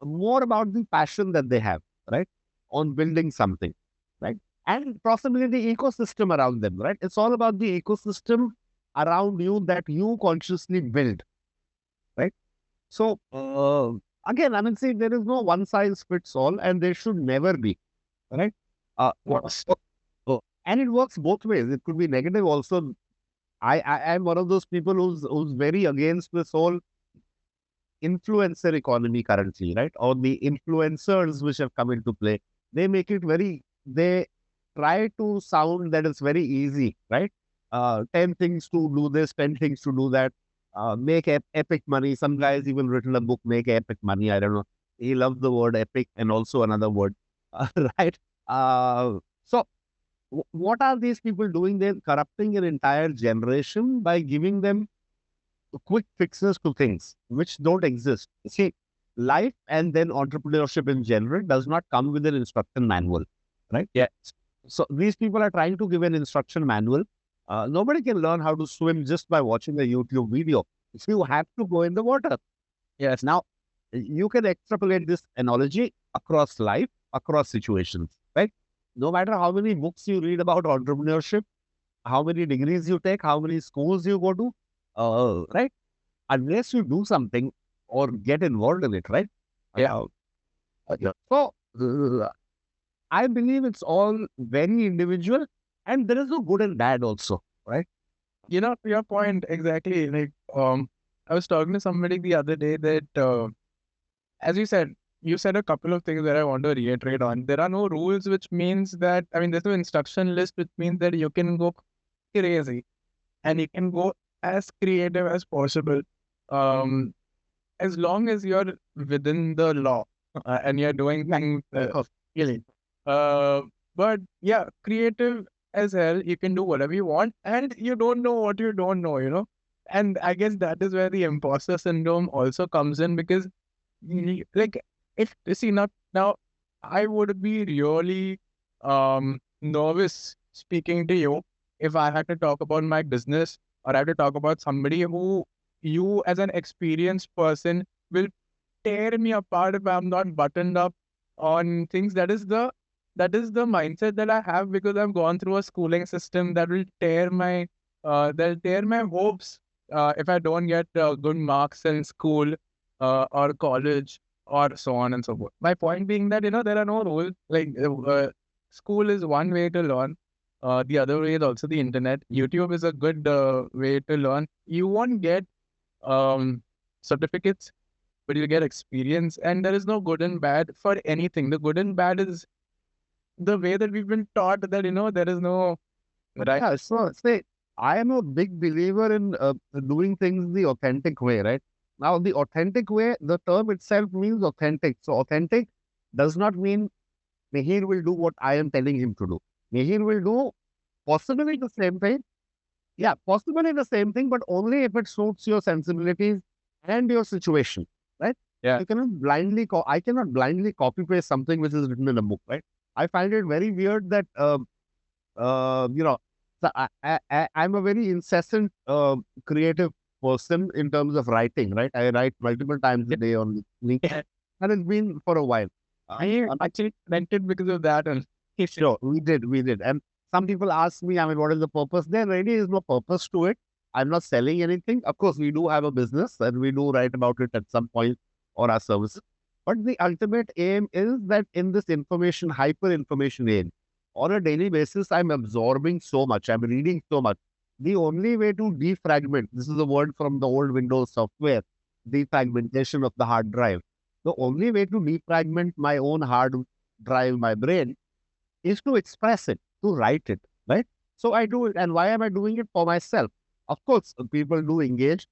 more about the passion that they have, right? On building something, right? And possibly the ecosystem around them, right? It's all about the ecosystem around you that you consciously build, right? So, again, I mean, see, there is no one size fits all, and there should never be, right? And it works both ways. It could be negative also. I am one of those people who's very against this whole influencer economy currently, right? Or the influencers which have come into play. They make it they try to sound that it's very easy, right? 10 things to do this, 10 things to do that, make epic money. Some guys even written a book, Make Epic Money. I don't know. He loves the word epic and also another word, right? So what are these people doing? They're corrupting an entire generation by giving them quick fixes to things which don't exist. See, life and then entrepreneurship in general does not come with an instruction manual, right? Yeah. So these people are trying to give an instruction manual. Nobody can learn how to swim just by watching a YouTube video. If you have to go in the water. Yes. Now, you can extrapolate this analogy across life, across situations, right? No matter how many books you read about entrepreneurship, how many degrees you take, how many schools you go to, right? Unless you do something or get involved in it, right? Yeah. So, I believe it's all very individual and there is no good and bad also, right? To your point, exactly. Like, I was talking to somebody the other day that, as you said a couple of things that I want to reiterate on. There are no rules, which means that, there's no instruction list, which means that you can go crazy and you can go as creative as possible. Um, as long as you're within the law and you're doing things really. Uh, but yeah, creative as hell. You can do whatever you want, and you don't know what you don't know, you know. And I guess that is where the imposter syndrome also comes in, because like, if you see, now I would be really nervous speaking to you if I had to talk about my business, or I had to talk about somebody who you as an experienced person will tear me apart if I'm not buttoned up on things. That is the mindset that I have, because I've gone through a schooling system that will tear my hopes if I don't get good marks in school or college, or so on and so forth. My point being that, there are no rules. Like, school is one way to learn. The other way is also the internet. YouTube is a good way to learn. You won't get certificates, but you get experience, and there is no good and bad for anything. The good and bad is the way that we've been taught that, there is no right. Yeah, so say I am a big believer in doing things the authentic way, right? Now, the authentic way, the term itself means authentic. So, authentic does not mean Mihir will do what I am telling him to do. Mihir will do possibly the same thing. Yeah, possibly the same thing, but only if it suits your sensibilities and your situation, right? Yeah. You cannot blindly, I cannot blindly copy paste something which is written in a book, right? I find it very weird that, you know, so I'm a very incessant creative person in terms of writing, right? I write multiple times a day on LinkedIn, Yeah. and it's been for a while. I actually connected because of that, and Sure, we did. And some people ask me, I mean, what is the purpose? There really is no purpose to it. I'm not selling anything. Of course, we do have a business and we do write about it at some point or our services. But the ultimate aim is that in this information, hyper information age, on a daily basis, I'm absorbing so much. I'm reading so much. The only way to defragment, this is a word from the old Windows software, defragmentation of the hard drive. The only way to defragment my own hard drive, my brain, is to express it, to write it, right? So I do it. And why am I doing it? For myself? Of course, people do engage.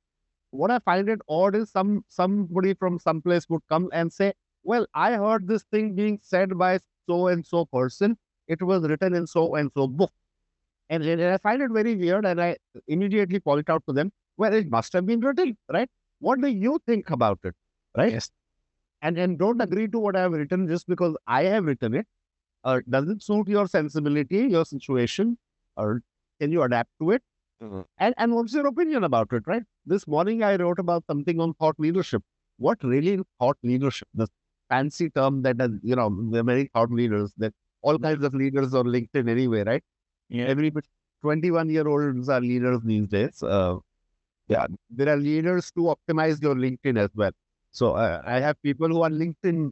What I find it odd is somebody from someplace would come and say, well, I heard this thing being said by so and so person. It was written in so and so book. And I find it very weird, and I immediately point out to them, well, it must have been written, right? What do you think about it, right? yes, And don't agree to what I have written just because I have written it. Does it suit your sensibility, your situation, or can you adapt to it? And what's your opinion about it, right? This morning I wrote about something on thought leadership. What really is thought leadership? The fancy term that has, there are many thought leaders, that all kinds of leaders on LinkedIn anyway, right? yeah, Every 21-year-olds are leaders these days. Yeah, there are leaders to optimize your LinkedIn as well. So I have people who are LinkedIn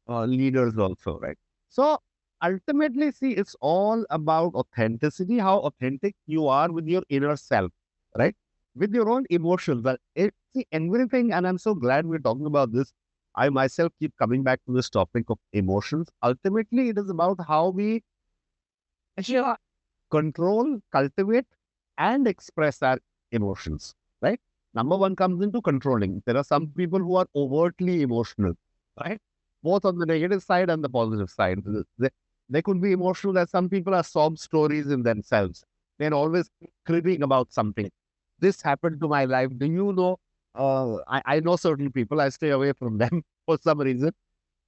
leaders also, right? So ultimately, see, it's all about authenticity, how authentic you are with your inner self, right? With your own emotions. But see, everything, and I'm so glad we're talking about this. I myself keep coming back to this topic of emotions. Ultimately, it is about how we actually control, cultivate, and express our emotions, right? Number one comes into controlling. There are some people who are overtly emotional, right? Both on the negative side and the positive side. They could be emotional that some people are sob stories in themselves. They're always cribbing about something. This happened to my life. Do you know? I know certain people. I stay away from them for some reason.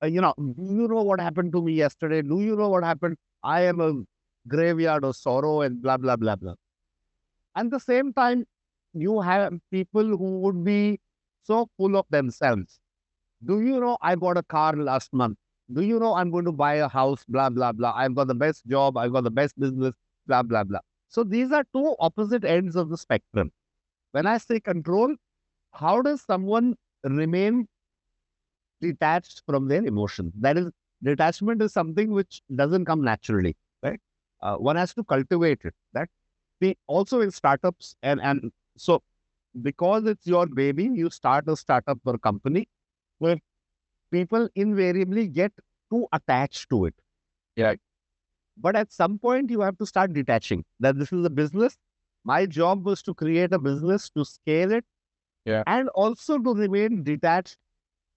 Do you know what happened to me yesterday? Do you know what happened? I am a graveyard of sorrow and blah, blah, blah, blah. At the same time, you have people who would be so full of themselves. Do you know I bought a car last month? Do you know I'm going to buy a house? Blah, blah, blah. I've got the best job. I've got the best business. Blah, blah, blah. So these are two opposite ends of the spectrum. When I say control, how does someone remain detached from their emotions? That is, detachment is something which doesn't come naturally, right? One has to cultivate it. That also in startups, and so because it's your baby, you start a startup or company where people invariably get too attached to it. yeah, But at some point, you have to start detaching. That this is a business. I am a shareholder. I am a shareholder. I am a My job was to create a business, to scale it, Yeah. and also to remain detached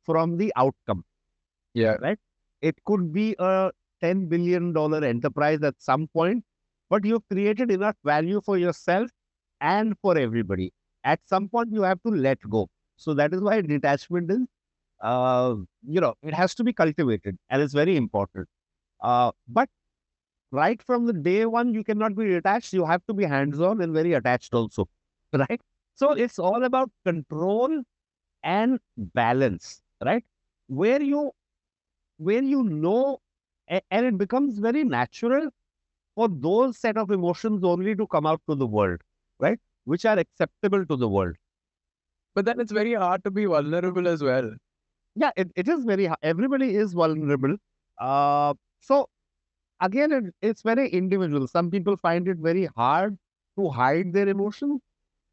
from the outcome, Yeah. right? It could be a $10 billion enterprise at some point, but you've created enough value for yourself and for everybody. At some point, you have to let go. So that is why detachment is, it has to be cultivated and it's very important. But right from the day one, you cannot be detached. You have to be hands-on and very attached also, right? So it's all about control and balance, right? Where you and it becomes very natural for those set of emotions only to come out to the world, right? Which are acceptable to the world. But then it's very hard to be vulnerable as well. Yeah, it is everybody is vulnerable. So again, it's very individual. Some people find it very hard to hide their emotions,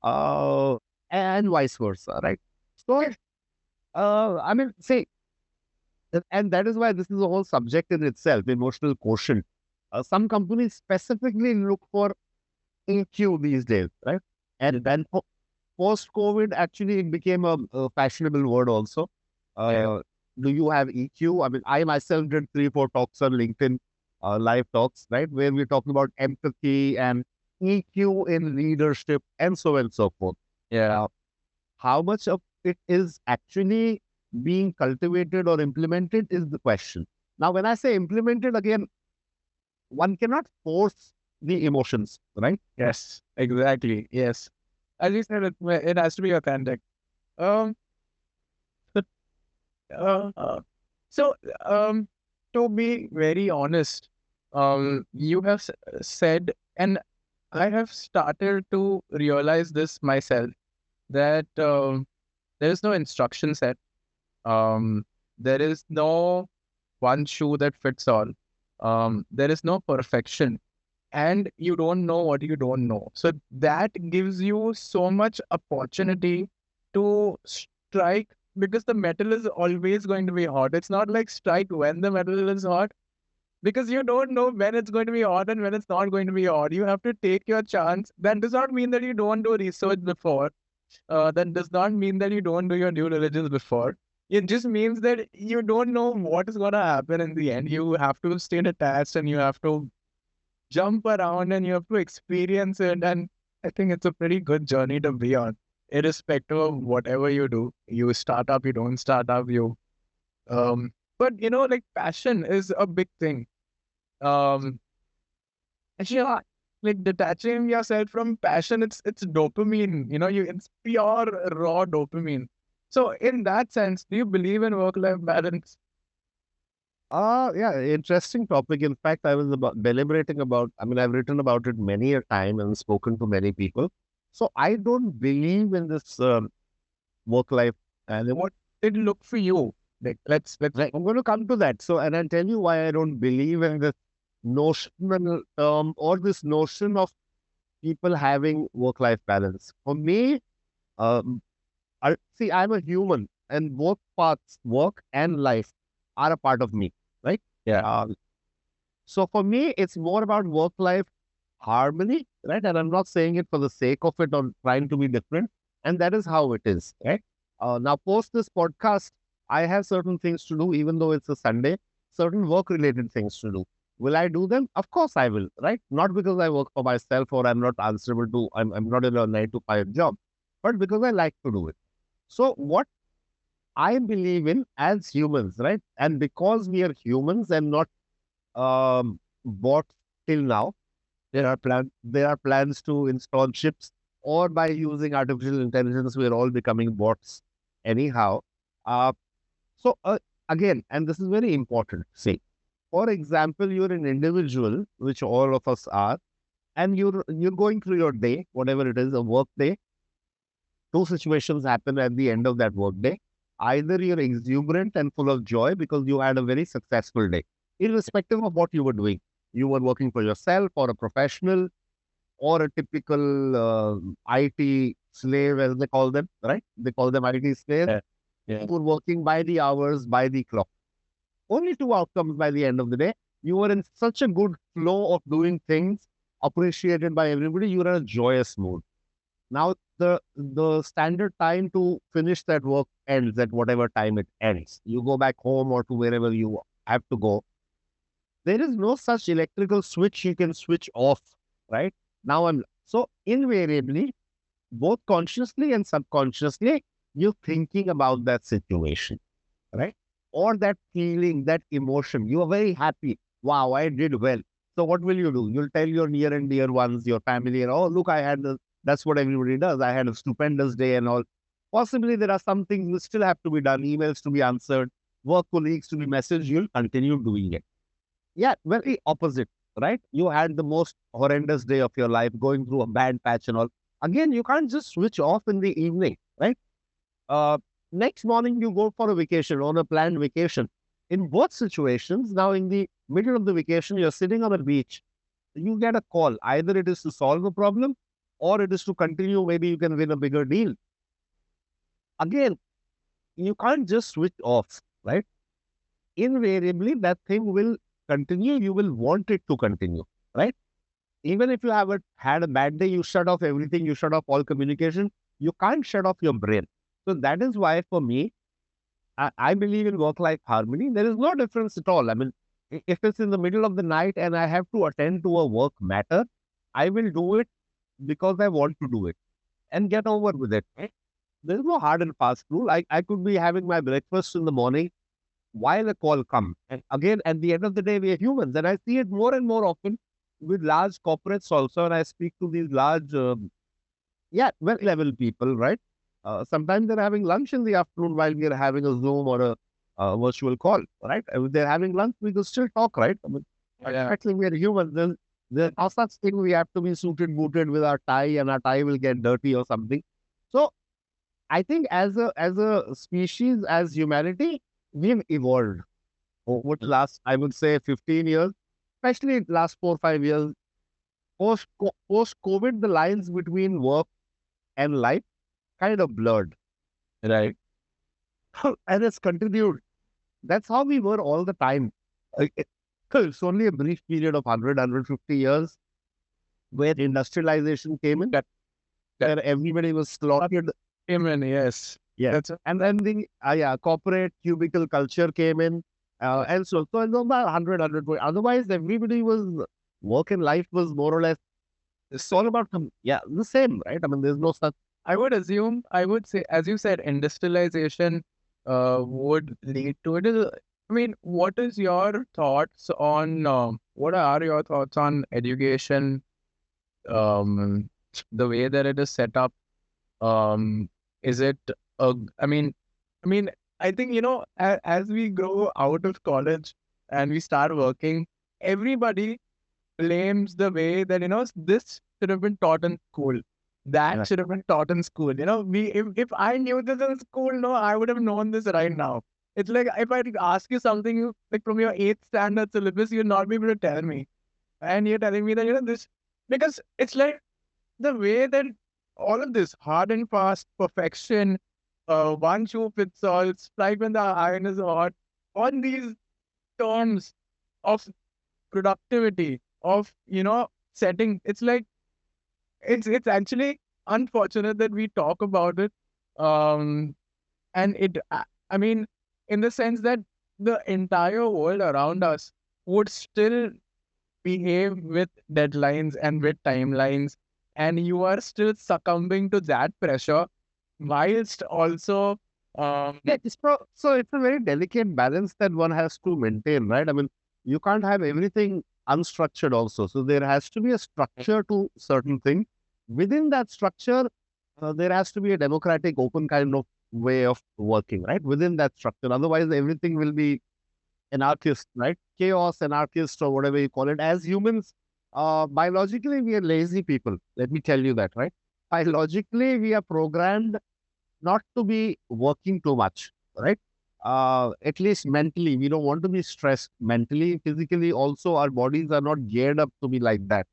uh, and vice versa, right? So, I mean, say, and that is why this is a whole subject in itself, emotional quotient. Some companies specifically look for EQ these days, right? And then post-COVID, actually, it became a fashionable word also. Yeah. Do you have EQ? I mean, I myself did 3, 4 talks on LinkedIn, live talks, right? Where we're talking about empathy and EQ in leadership and so on and so forth. Yeah. How much of it is actually being cultivated or implemented is the question. Now, when I say implemented, again, one cannot force the emotions, right? Yes. Exactly. Yes. As you said, it has to be authentic. Um. But, uh, uh, so, to be very honest, you have said, and I have started to realize this myself, that there is no instruction set. There is no one shoe that fits all. There is no perfection, and you don't know what you don't know. So that gives you so much opportunity to strike, because the metal is always going to be hot. It's not like strike when the metal is hot, because you don't know when it's going to be hot and when it's not going to be hot. You have to take your chance. That does not mean that you don't do research before. That does not mean that you don't do your due diligence before. It just means that you don't know what is going to happen in the end. You have to stay attached and you have to jump around and you have to experience it. And I think it's a pretty good journey to be on, irrespective of whatever you do. You start up, you don't start up, but like passion is a big thing. Um, Actually, like detaching yourself from passion, it's dopamine. It's pure raw dopamine. So in that sense, do you believe in work-life balance? Yeah, interesting topic. In fact, I was deliberating about, I mean, I've written about it many a time and spoken to many people. So I don't believe in this work-life. And What did it look for you? Like, let's right, I'm going to come to that. So, and I'll tell you why I don't believe in this notional or this notion of people having work-life balance. For me, um, see, I'm a human, and both parts, work and life, are a part of me, right? Yeah. So for me, it's more about work-life harmony, right? And I'm not saying it for the sake of it or trying to be different. And that is how it is, right? Now, post this podcast, I have certain things to do, even though it's a Sunday, certain work-related things to do. Will I do them? Of course I will, right? Not because I work for myself or I'm not answerable to, I'm not in a 9 to 5 job, but because I like to do it. So what I believe in as humans, right? And because we are humans and not bought till now, there are plans to install chips, or by using artificial intelligence, we're all becoming bots anyhow. Uh, so again, and this is very important. See, for example, you're an individual, which all of us are, and you're going through your day, whatever it is, a work day. Two situations happen at the end of that work day. Either you're exuberant and full of joy because you had a very successful day, irrespective of what you were doing. You were working for yourself or a professional or a typical IT slave, as they call them, right? They call them IT slaves. Yeah. Yeah. You were working by the hours, by the clock. Only two outcomes by the end of the day. You were in such a good flow of doing things appreciated by everybody, you're in a joyous mood. Now the standard time to finish that work ends at whatever time it ends. You go back home or to wherever you have to go. There is no such electrical switch you can switch off, right? Now I'm so invariably, both consciously and subconsciously, you're thinking about that situation, right? Or that feeling, that emotion. You are very happy. Wow, I did well. So what will you do? You'll tell your near and dear ones, your family, and oh, look, I had this. That's what everybody does. I had a stupendous day and all. Possibly there are some things that still have to be done, emails to be answered, work colleagues to be messaged. You'll continue doing it. Yeah, very opposite, right? You had the most horrendous day of your life, going through a bad patch and all. Again, you can't just switch off in the evening, right? Uh, Next morning you go for a vacation, on a planned vacation. In both situations, now in the middle of the vacation, you're sitting on a beach. You get a call. Either it is to solve a problem or it is to continue. Maybe you can win a bigger deal. Again, you can't just switch off, right? Invariably, that thing will continue. You will want it to continue, right? Even if you had a bad day, you shut off everything, you shut off all communication. You can't shut off your brain. So that is why for me, I believe in work-life harmony. There is no difference at all. I mean, if it's in the middle of the night and I have to attend to a work matter, I will do it because I want to do it and get over with it. Right? There's no hard and fast rule. I could be having my breakfast in the morning while a call comes. And again, at the end of the day, we are humans. And I see it more and more often with large corporates also. And I speak to these large, well-level people, right? Sometimes they're having lunch in the afternoon while we are having a Zoom or a virtual call, right? If they're having lunch, we can still talk, right? I mean, actually, we are humans. There's no such thing we have to be suited, booted with our tie, and our tie will get dirty or something. So, I think as a species, as humanity, we've evolved over the last, I would say, 15 years, especially last 4 or 5 years. Post COVID, the lines between work and life kind of blurred, right? And it's continued. That's how we were all the time. It's only a brief period of 150 years where industrialization came in, where everybody was slaughtered. Yes. Yeah. And then the corporate cubicle culture came in. And so it's about 100. Otherwise, everybody was, work and life was more or less, it's all about, the same, right? I mean, there's no such. I would say, as you said, industrialization would lead to it. I mean, what are your thoughts on education, the way that it is set up? Is it, I mean, I think, as we grow out of college and we start working, everybody blames the way that, this should have been taught in school. That should have been taught in school. If I knew this in school, no, I would have known this right now. It's like if I ask you something like from your 8th standard syllabus, you'll not be able to tell me. And you're telling me that, this, because it's like the way that all of this hard and fast perfection, one shoe fits all, strike when the iron is hot, on these terms of productivity, of, setting, it's like, it's actually unfortunate that we talk about it, and it, I mean, in the sense that the entire world around us would still behave with deadlines and with timelines, and you are still succumbing to that pressure, whilst also, so it's a very delicate balance that one has to maintain, right? I mean, you can't have everything unstructured also. So there has to be a structure to certain things. Within that structure, there has to be a democratic, open kind of way of working, right? Within that structure. Otherwise, everything will be anarchist, right? Chaos, anarchist, or whatever you call it. As humans, biologically, we are lazy people. Let me tell you that, right? Biologically, we are programmed not to be working too much, right? At least mentally, we don't want to be stressed mentally, physically. Also, our bodies are not geared up to be like that.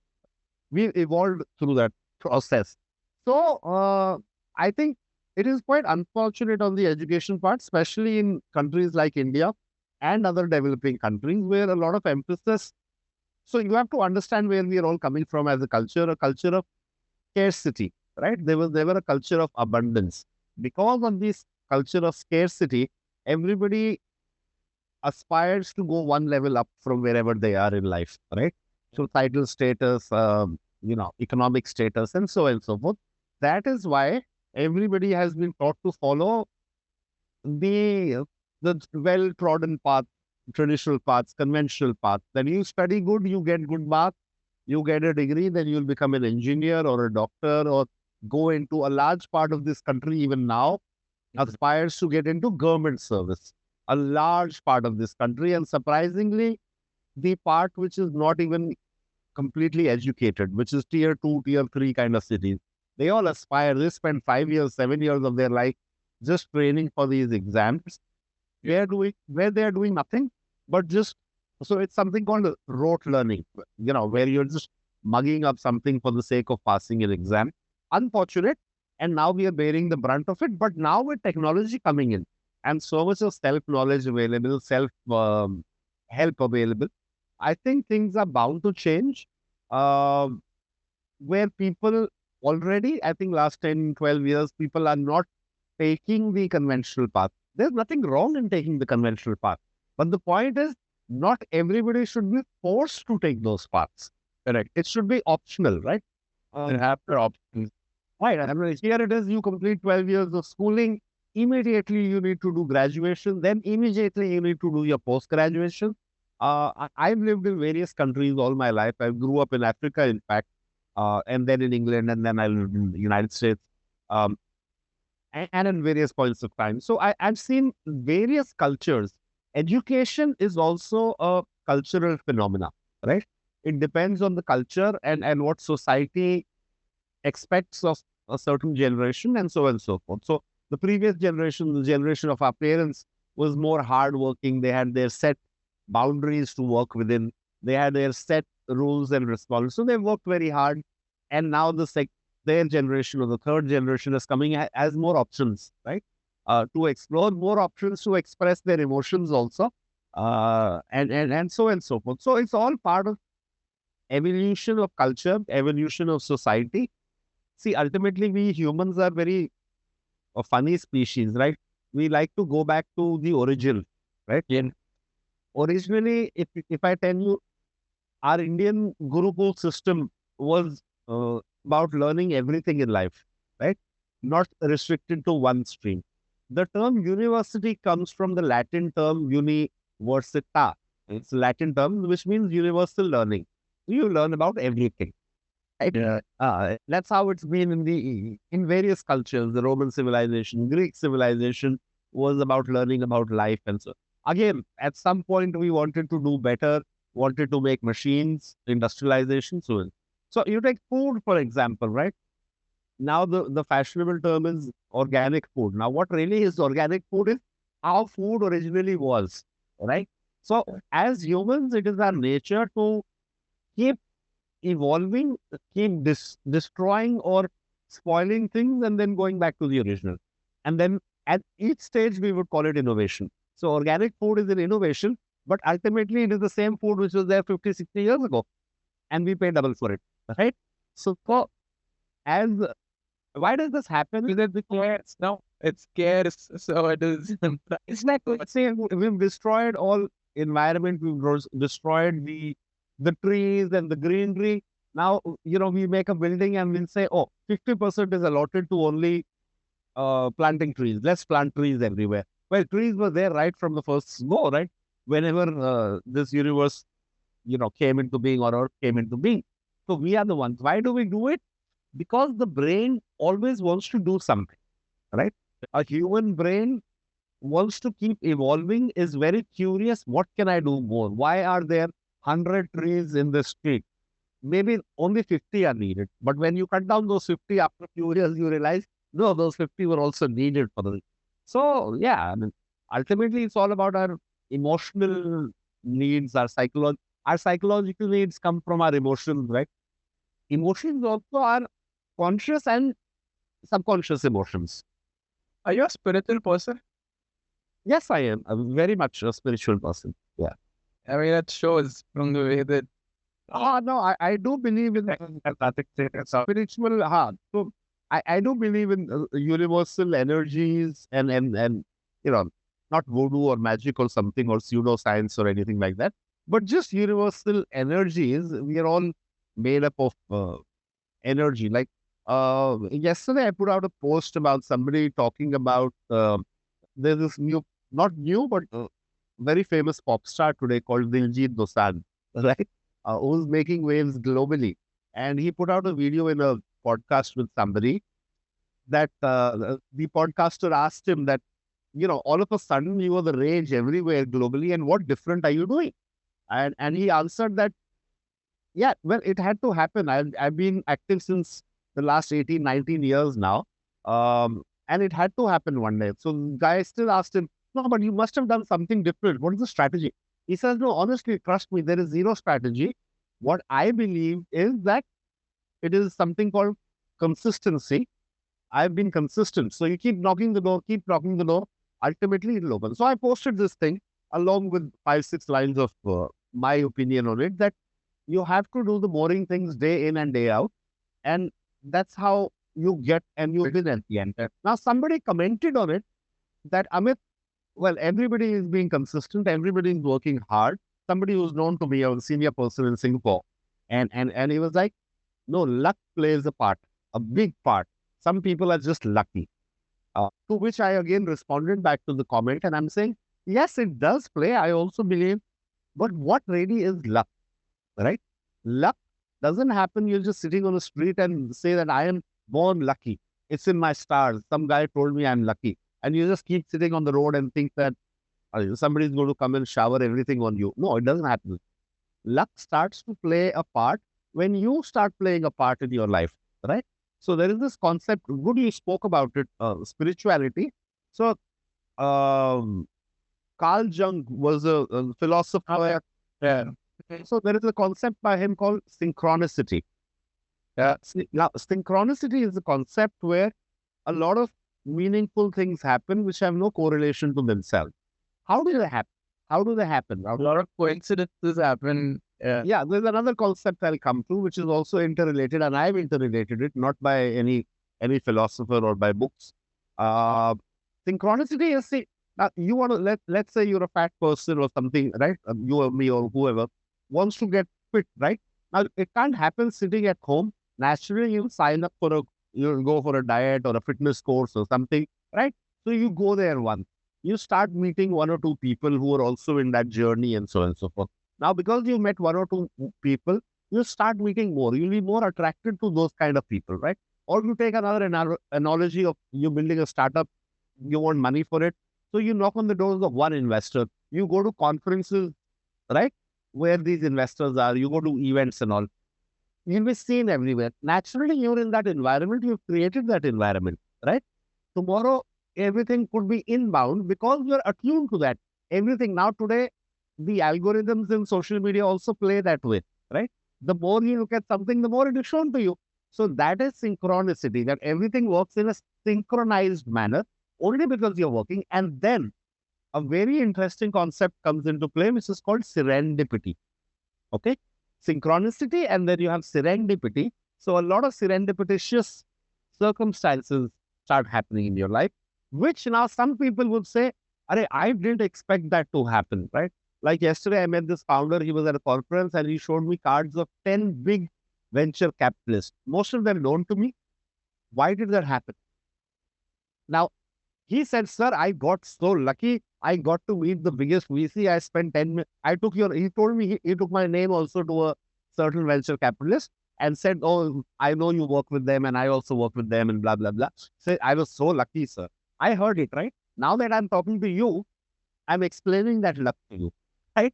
We evolved through that process. So, I think it is quite unfortunate on the education part, especially in countries like India and other developing countries, where a lot of emphasis So you have to understand where we are all coming from as a culture of scarcity, right? There was never a culture of abundance. Because of this culture of scarcity, everybody aspires to go one level up from wherever they are in life, right? Societal status, economic status, and so on and so forth. That is why everybody has been taught to follow the well-trodden path, traditional paths, conventional path. That you study good, you get good marks, you get a degree, then you'll become an engineer or a doctor or go into a large part of this country even now aspires to get into government service. A large part of this country, and surprisingly, the part which is not even completely educated, which is tier 2, tier 3 kind of cities. They all aspire. They spend 5 years, 7 years of their life just training for these exams. Where they are doing nothing, but just, so it's something called rote learning, where you're just mugging up something for the sake of passing an exam. Unfortunate. And now we are bearing the brunt of it. But now with technology coming in and so much of self-knowledge available, self-help available, I think things are bound to change, where people already, I think last 10, 12 years, people are not taking the conventional path. There's nothing wrong in taking the conventional path. But the point is, not everybody should be forced to take those paths. Correct. It should be optional, right? After options. Right. I mean, here it is, you complete 12 years of schooling. Immediately you need to do graduation. Then immediately you need to do your post-graduation. I've lived in various countries all my life. I grew up in Africa, in fact, and then in England, and then I lived in the United States, and in various points of time. So I've seen various cultures. Education is also a cultural phenomena, right? It depends on the culture and what society expects of a certain generation, and so on and so forth. So the previous generation, the generation of our parents, was more hardworking. They had their set boundaries to work within. They had their set rules and responsibilities. So they worked very hard. And now their generation or the third generation is coming as more options, right? To explore more options, to express their emotions also, and so on and so forth. So it's all part of evolution of culture, evolution of society. See, ultimately, we humans are very a funny species, right? We like to go back to the origin, right? Yeah. Originally, if I tell you, our Indian Gurukul system was about learning everything in life, right? Not restricted to one stream. The term university comes from the Latin term universita. It's a Latin term which means universal learning. You learn about everything. Right? Yeah. That's how it's been in various cultures. The Roman civilization, Greek civilization was about learning about life, and so again, at some point we wanted to do better, wanted to make machines, industrialization, so on. So you take food, for example, right? Now the fashionable term is organic food. Now what really is organic food is how food originally was, right? So as humans, it is our nature to keep evolving, keep destroying or spoiling things and then going back to the original. And then at each stage, we would call it innovation. So organic food is an innovation, but ultimately it is the same food which was there 50, 60 years ago. And we pay double for it, right? So as why does this happen? Because it cares. No, it's scarce. So it is. It's like, let's say we've destroyed all environment, we've destroyed the trees and the greenery. Now, we make a building and we'll say, oh, 50% is allotted to only planting trees. Let's plant trees everywhere. Well, trees were there right from the first go, right? Whenever this universe, came into being or Earth came into being. So we are the ones. Why do we do it? Because the brain always wants to do something, right? A human brain wants to keep evolving, is very curious. What can I do more? Why are there 100 trees in the street? Maybe only 50 are needed. But when you cut down those 50 after a few years, you realize, no, those 50 were also needed for the. So, yeah, I mean, ultimately, it's all about our emotional needs, our psychological needs come from our emotions, right? Emotions also are conscious and subconscious emotions. Are you a spiritual person? Yes, I am. I'm very much a spiritual person. Yeah. I mean, it shows from the way that No, I do believe in spiritual. So I do believe in universal energies and you know, not voodoo or magic or something or pseudoscience or anything like that, but just universal energies. We are all made up of energy. Like yesterday, I put out a post about somebody talking about there's this new, not new, but very famous pop star today called Diljit Dosanjh, right? Who's making waves globally. And he put out a video in a podcast with somebody that the podcaster asked him that, all of a sudden you are the rage everywhere globally, and what different are you doing? And he answered that, yeah, well, it had to happen. I've been active since the last 18, 19 years now. And it had to happen one day. So the guy still asked him, no, but you must have done something different. What is the strategy? He says, no, honestly, trust me, there is zero strategy. What I believe is that it is something called consistency. I've been consistent. So you keep knocking the door, keep knocking the door. Ultimately, it'll open. So I posted this thing along with 5, 6 lines of my opinion on it, that you have to do the boring things day in and day out. And that's how you get and you win at the end. Now, somebody commented on it that, Amit, well, everybody is being consistent, everybody is working hard. Somebody who's known to me, a senior person in Singapore. And he was like, no, luck plays a part, a big part. Some people are just lucky. To which I again responded back to the comment, and I'm saying, yes, it does play. I also believe, but what really is luck, right? Luck doesn't happen. You're just sitting on the street and say that I am born lucky. It's in my stars. Some guy told me I'm lucky. And you just keep sitting on the road and think that somebody's going to come and shower everything on you. No, it doesn't happen. Luck starts to play a part when you start playing a part in your life, right? So there is this concept, good you spoke about it, spirituality. So Carl Jung was a philosopher. Yeah. So there is a concept by him called synchronicity. Now, synchronicity is a concept where a lot of meaningful things happen which have no correlation to themselves. How do they happen? How do they happen? A lot of coincidences happen. Yeah, there's another concept I'll come to, which is also interrelated, and I've interrelated it, not by any philosopher or by books. Synchronicity is, see, now you want to, let's say you're a fat person or something, right? You or me or whoever wants to get fit, right? Now, it can't happen sitting at home. Naturally, you sign up for you'll go for a diet or a fitness course or something, right? So you go there once. You start meeting one or two people who are also in that journey and so on and so forth. Now, because you met one or two people, you start meeting more. You'll be more attracted to those kind of people, right? Or you take another analogy of you building a startup, you want money for it. So you knock on the doors of one investor. You go to conferences, right? Where these investors are. You go to events and all. You'll be seen everywhere. Naturally, you're in that environment. You've created that environment, right? Tomorrow, everything could be inbound because you're attuned to that. Everything now today, the algorithms in social media also play that way, right? The more you look at something, the more it is shown to you. So that is synchronicity, that everything works in a synchronized manner only because you're working. And then a very interesting concept comes into play, which is called serendipity. Okay? Synchronicity, and then you have serendipity. So a lot of serendipitous circumstances start happening in your life, which now some people would say, I didn't expect that to happen, right? Like yesterday, I met this founder. He was at a conference and he showed me cards of 10 big venture capitalists. Most of them known to me. Why did that happen? Now, he said, sir, I got so lucky. I got to meet the biggest VC. I spent 10 minutes. He told me he took my name also to a certain venture capitalist and said, oh, I know you work with them and I also work with them and blah, blah, blah. Said, I was so lucky, sir. I heard it, right? Now that I'm talking to you, I'm explaining that luck to you, right?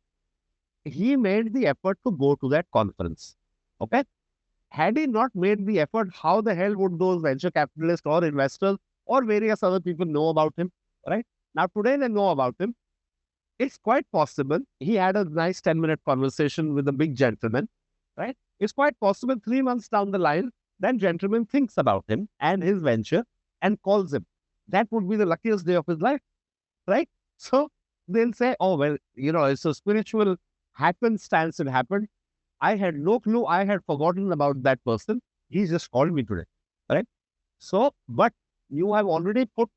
He made the effort to go to that conference, okay? Had he not made the effort, how the hell would those venture capitalists or investors or various other people know about him, right? Now, today they know about him. It's quite possible he had a nice 10-minute conversation with a big gentleman, right? It's quite possible 3 months down the line, that gentleman thinks about him and his venture and calls him. That would be the luckiest day of his life, right? So they'll say, oh, well, it's a spiritual happenstance. It happened. I had no clue. I had forgotten about that person. He just called me today, right? So, but you have already put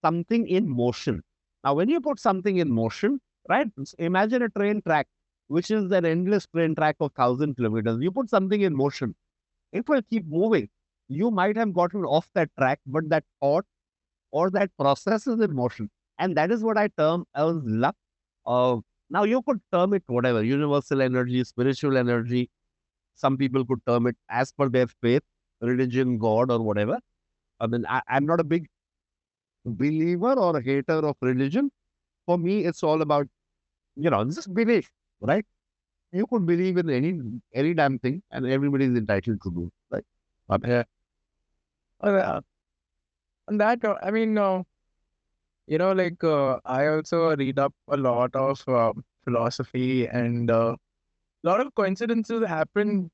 something in motion. Now, when you put something in motion, right? Imagine a train track, which is an endless train track of 1,000 kilometers. You put something in motion, it will keep moving. You might have gotten off that track, but that thought or that process is in motion. And that is what I term as luck. Uh, Now, you could term it whatever, universal energy, spiritual energy. Some people could term it as per their faith, religion, God, or whatever. I mean, I'm not a big believer or a hater of religion. For me, it's all about, just belief, right? You could believe in any damn thing, and everybody is entitled to do, right? Yeah. On that, I also read up a lot of philosophy, and a lot of coincidences happen.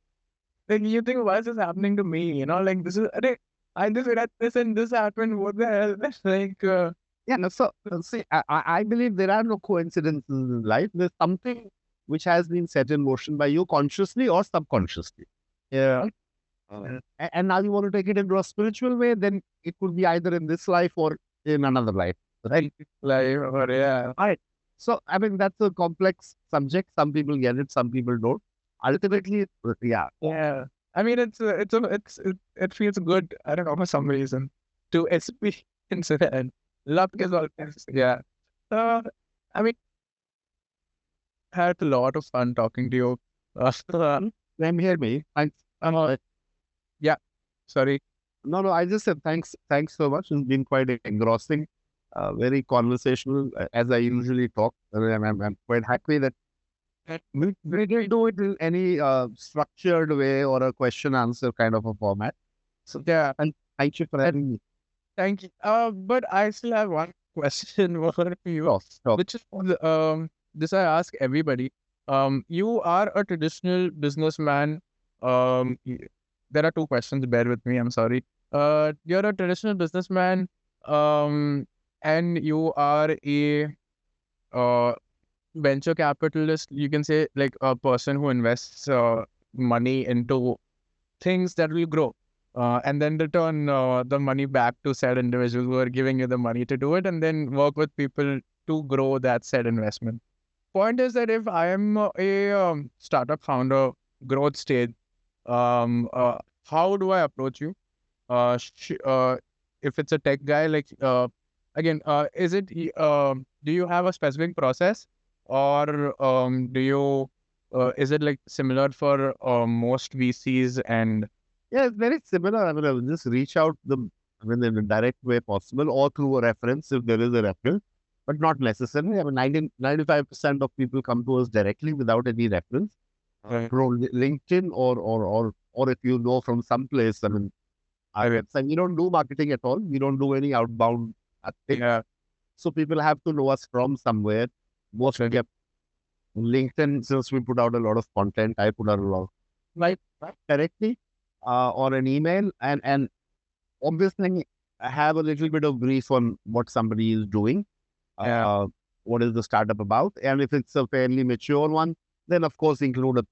Like, you think, why is this happening to me? Like, I just read this and this happened. What the hell? Yeah, no, so see, I believe there are no coincidences in life. There's something which has been set in motion by you consciously or subconsciously. Yeah. And now you want to take it into a spiritual way, then it could be either in this life or in another life, right? Yeah. Right. So, I mean, that's a complex subject. Some people get it, some people don't. Ultimately, yeah. Yeah. I mean, it feels good. I don't know, for some reason, to experience it. And luck is always, yeah. Uh, I mean, had a lot of fun talking to you. Same here, me. Thanks. Yeah. Sorry. No, I just said thanks so much. It's been quite engrossing, very conversational, as I usually talk. I'm quite happy that we didn't do it in any structured way or a question answer kind of a format. So, Yeah. and thank you for having me. Thank you. But I still have one question for you, Sure. which is this I ask everybody. You are a traditional businessman. There are two questions. Bear with me. I'm sorry. You're a traditional businessman. And you are a uh venture capitalist. You can say, like, a person who invests money into things that will grow, and then return the money back to said individuals who are giving you the money to do it, and then work with people to grow that said investment. Point is that if I am a startup founder, growth stage, how do I approach you? If it's a tech guy, like, again, do you have a specific process, or do you is it like similar for most VCs? And Yeah, it's very similar. I mean, I will just reach out in a direct way possible or through a reference if there is a reference, but not necessarily. I mean, 95% of people come to us directly without any reference through LinkedIn or if you know from someplace. I mean, we don't do marketing at all. We don't do any outbound thing. yeah, So people have to know us from somewhere. Most of LinkedIn, since we put out a lot of content, I put out a lot, right, directly or an email, and obviously I have a little bit of brief on what somebody is doing, yeah, what is the startup about, and if it's a fairly mature one, then of course include a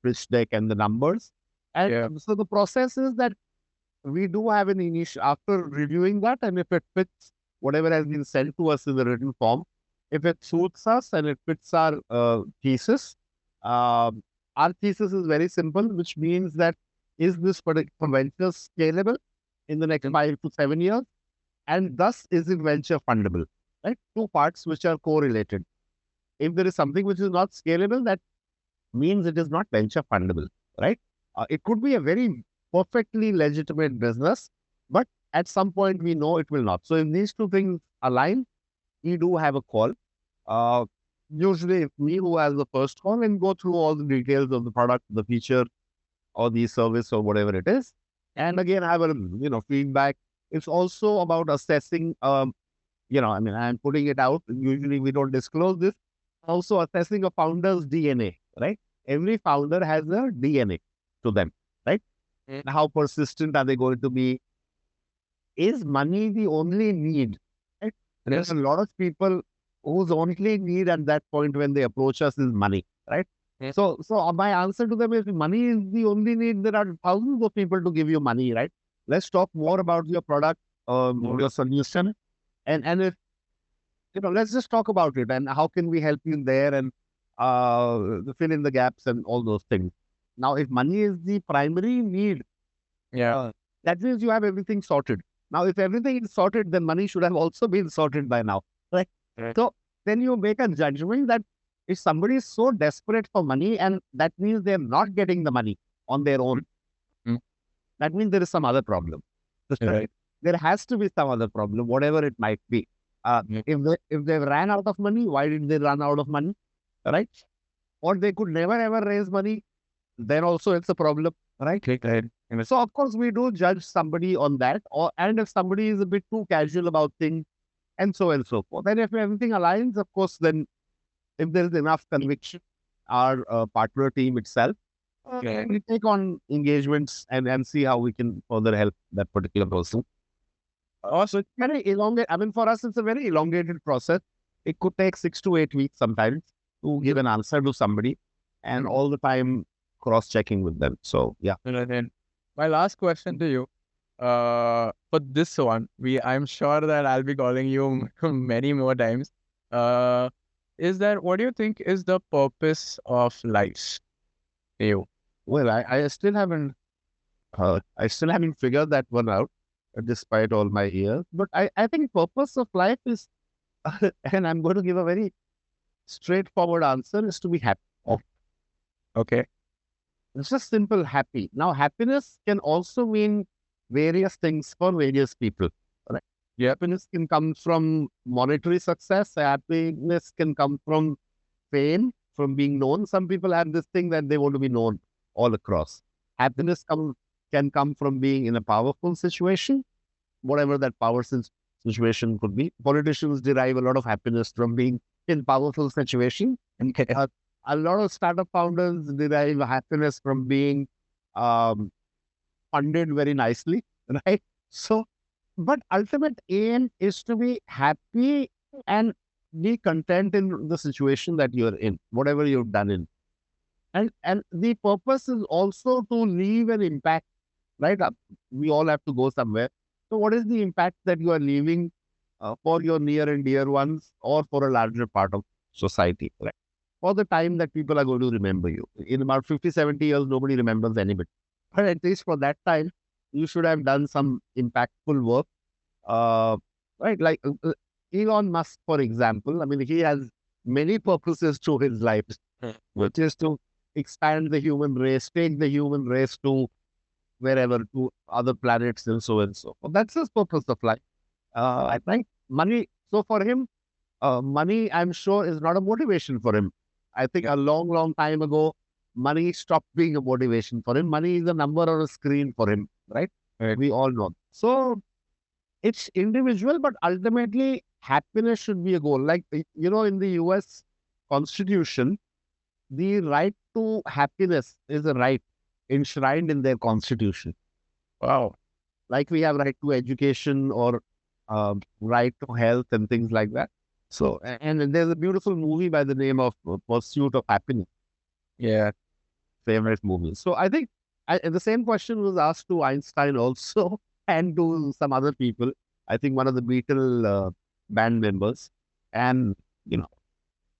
pitch deck and the numbers. And yeah, so the process is that we do have an initial, after reviewing that, and if it fits whatever has been sent to us in the written form, if it suits us and it fits our thesis, our thesis is very simple, which means that is this particular venture scalable in the next 5 to 7 years? And thus, is it venture fundable? Right? Two parts which are correlated. If there is something which is not scalable, that means it is not venture fundable, right? It could be a very perfectly legitimate business, but at some point we know it will not. So if these two things align, we do have a call. Usually it's me who has the first call and go through all the details of the product, the feature, or the service or whatever it is. And again, have a feedback. It's also about assessing. I mean, I'm putting it out. Usually we don't disclose this. Also assessing a founder's DNA, right? Every founder has a DNA to them, right? Mm. How persistent are they going to be? Is money the only need? Right? There's a lot of people whose only need at that point when they approach us is money, right? So my answer to them is money is the only need. There are thousands of people to give you money, right? Let's talk more about your product, your solution, and if let's just talk about it and how can we help you there and fill in the gaps and all those things. Now, if money is the primary need, Yeah. that means you have everything sorted. Now, if everything is sorted, then money should have also been sorted by now, right? Right. So then you make a judgment that if somebody is so desperate for money and that means they're not getting the money on their own, Mm. that means there is some other problem. Right. There has to be some other problem, whatever it might be. If they ran out of money, why did they run out of money, right? Or they could never ever raise money, then also it's a problem, right? Right. So of course we do judge somebody on that, and if somebody is a bit too casual about things, and so forth. Then if everything aligns, of course, then if there is enough conviction, our partner team itself, Okay. we take on engagements and see how we can further help that particular person. So it's very elongated. I mean, for us, it's a very elongated process. It could take 6 to 8 weeks sometimes to give an answer to somebody, and all the time cross-checking with them. So yeah. Right. My last question to you, for this one, I'm sure that I'll be calling you many more times. Is that what do you think is the purpose of life to you? Well, I still haven't figured that one out, despite all my years. But I think purpose of life is, and I'm going to give a very straightforward answer, is to be happy. Okay. It's just simple happy. Now, happiness can also mean various things for various people. Right? Yeah. Happiness can come from monetary success. Happiness can come from fame, from being known. Some people have this thing that they want to be known all across. Happiness can come from being in a powerful situation, whatever that situation could be. Politicians derive a lot of happiness from being in powerful situation. And a lot of startup founders derive happiness from being funded very nicely, right? So, but ultimate aim is to be happy and be content in the situation that you're in, whatever you've done in. And the purpose is also to leave an impact, right? We all have to go somewhere. So what is the impact that you are leaving for your near and dear ones or for a larger part of society, right? For the time that people are going to remember you. In about 50, 70 years, nobody remembers anybody. But at least for that time, you should have done some impactful work, right? Like Elon Musk, for example. I mean, he has many purposes to his life, which is to expand the human race, take the human race to wherever, to other planets and so and so. Well, that's his purpose of life. I think money. So for him, money, I'm sure, is not a motivation for him. I think a long, long time ago, money stopped being a motivation for him. Money is a number on a screen for him, right? Right. We all know. So it's individual, but ultimately happiness should be a goal. Like, in the US Constitution, the right to happiness is a right enshrined in their Constitution. Wow. Like we have right to education or right to health and things like that. So, and there's a beautiful movie by the name of Pursuit of Happiness. Yeah. Favorite movie. So I think the same question was asked to Einstein also and to some other people. I think one of the Beatle band members. And,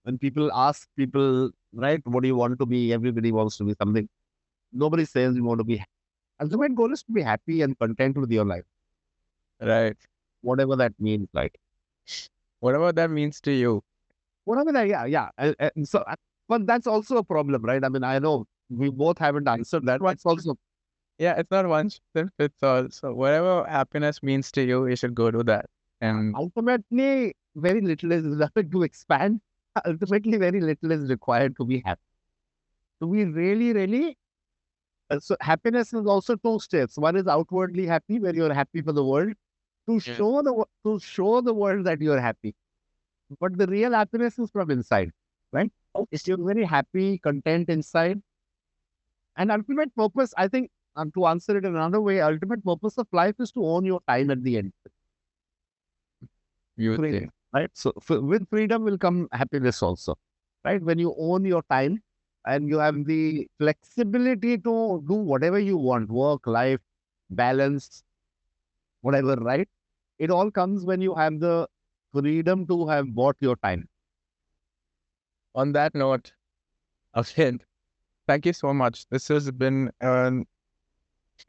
when people ask people, right, what do you want to be? Everybody wants to be something. Nobody says you want to be. Ultimate goal is to be happy and content with your life. Right. Whatever that means, like. Whatever that means to you. Whatever that, yeah. But that's also a problem, right? I mean, I know we both haven't answered that. But it's also, Yeah, it's not one size fits all. So whatever happiness means to you, you should go to that. And ultimately, very little is required to expand. Ultimately, very little is required to be happy. To be really, really. So happiness is also two states. One is outwardly happy, where you're happy for the world, to show the world that you're happy. But the real happiness is from inside, right? If you're very happy, content inside. And ultimate purpose, I think, to answer it in another way, ultimate purpose of life is to own your time at the end. freedom, right? So with freedom will come happiness also, right? When you own your time, and you have the flexibility to do whatever you want, work, life, balance, whatever, right? It all comes when you have the freedom to have bought your time. On that note, again, thank you so much. This has been an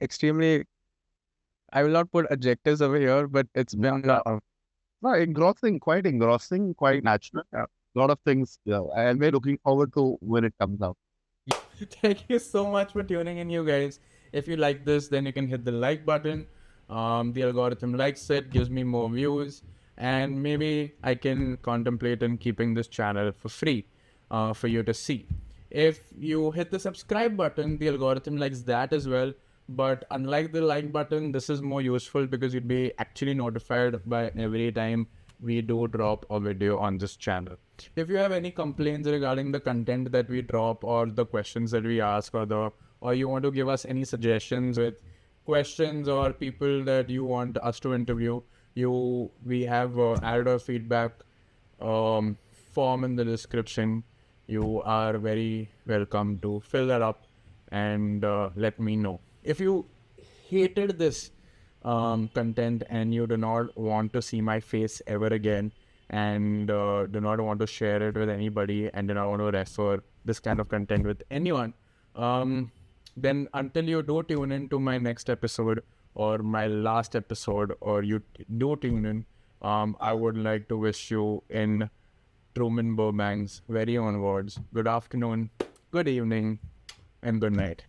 extremely, I will not put adjectives over here, but it's been No, quite engrossing, quite natural. Yeah. A lot of things, and we're looking forward to when it comes out. Thank you so much for tuning in, you guys. If you like this, then you can hit the like button. The algorithm likes it, gives me more views, and maybe I can contemplate on keeping this channel for free for you to see. If you hit the subscribe button, the algorithm likes that as well. But unlike the like button, this is more useful because you'd be actually notified by every time we do drop a video on this channel. If you have any complaints regarding the content that we drop or the questions that we ask or you want to give us any suggestions with questions or people that you want us to interview, we have added a feedback form in the description. You are very welcome to fill that up and let me know. If you hated this content and you do not want to see my face ever again and do not want to share it with anybody and do not want to refer this kind of content with anyone, then until you do tune in to my next episode or my last episode, or you do tune in, I would like to wish you in Truman Burbank's very own words, good afternoon, good evening, and good night.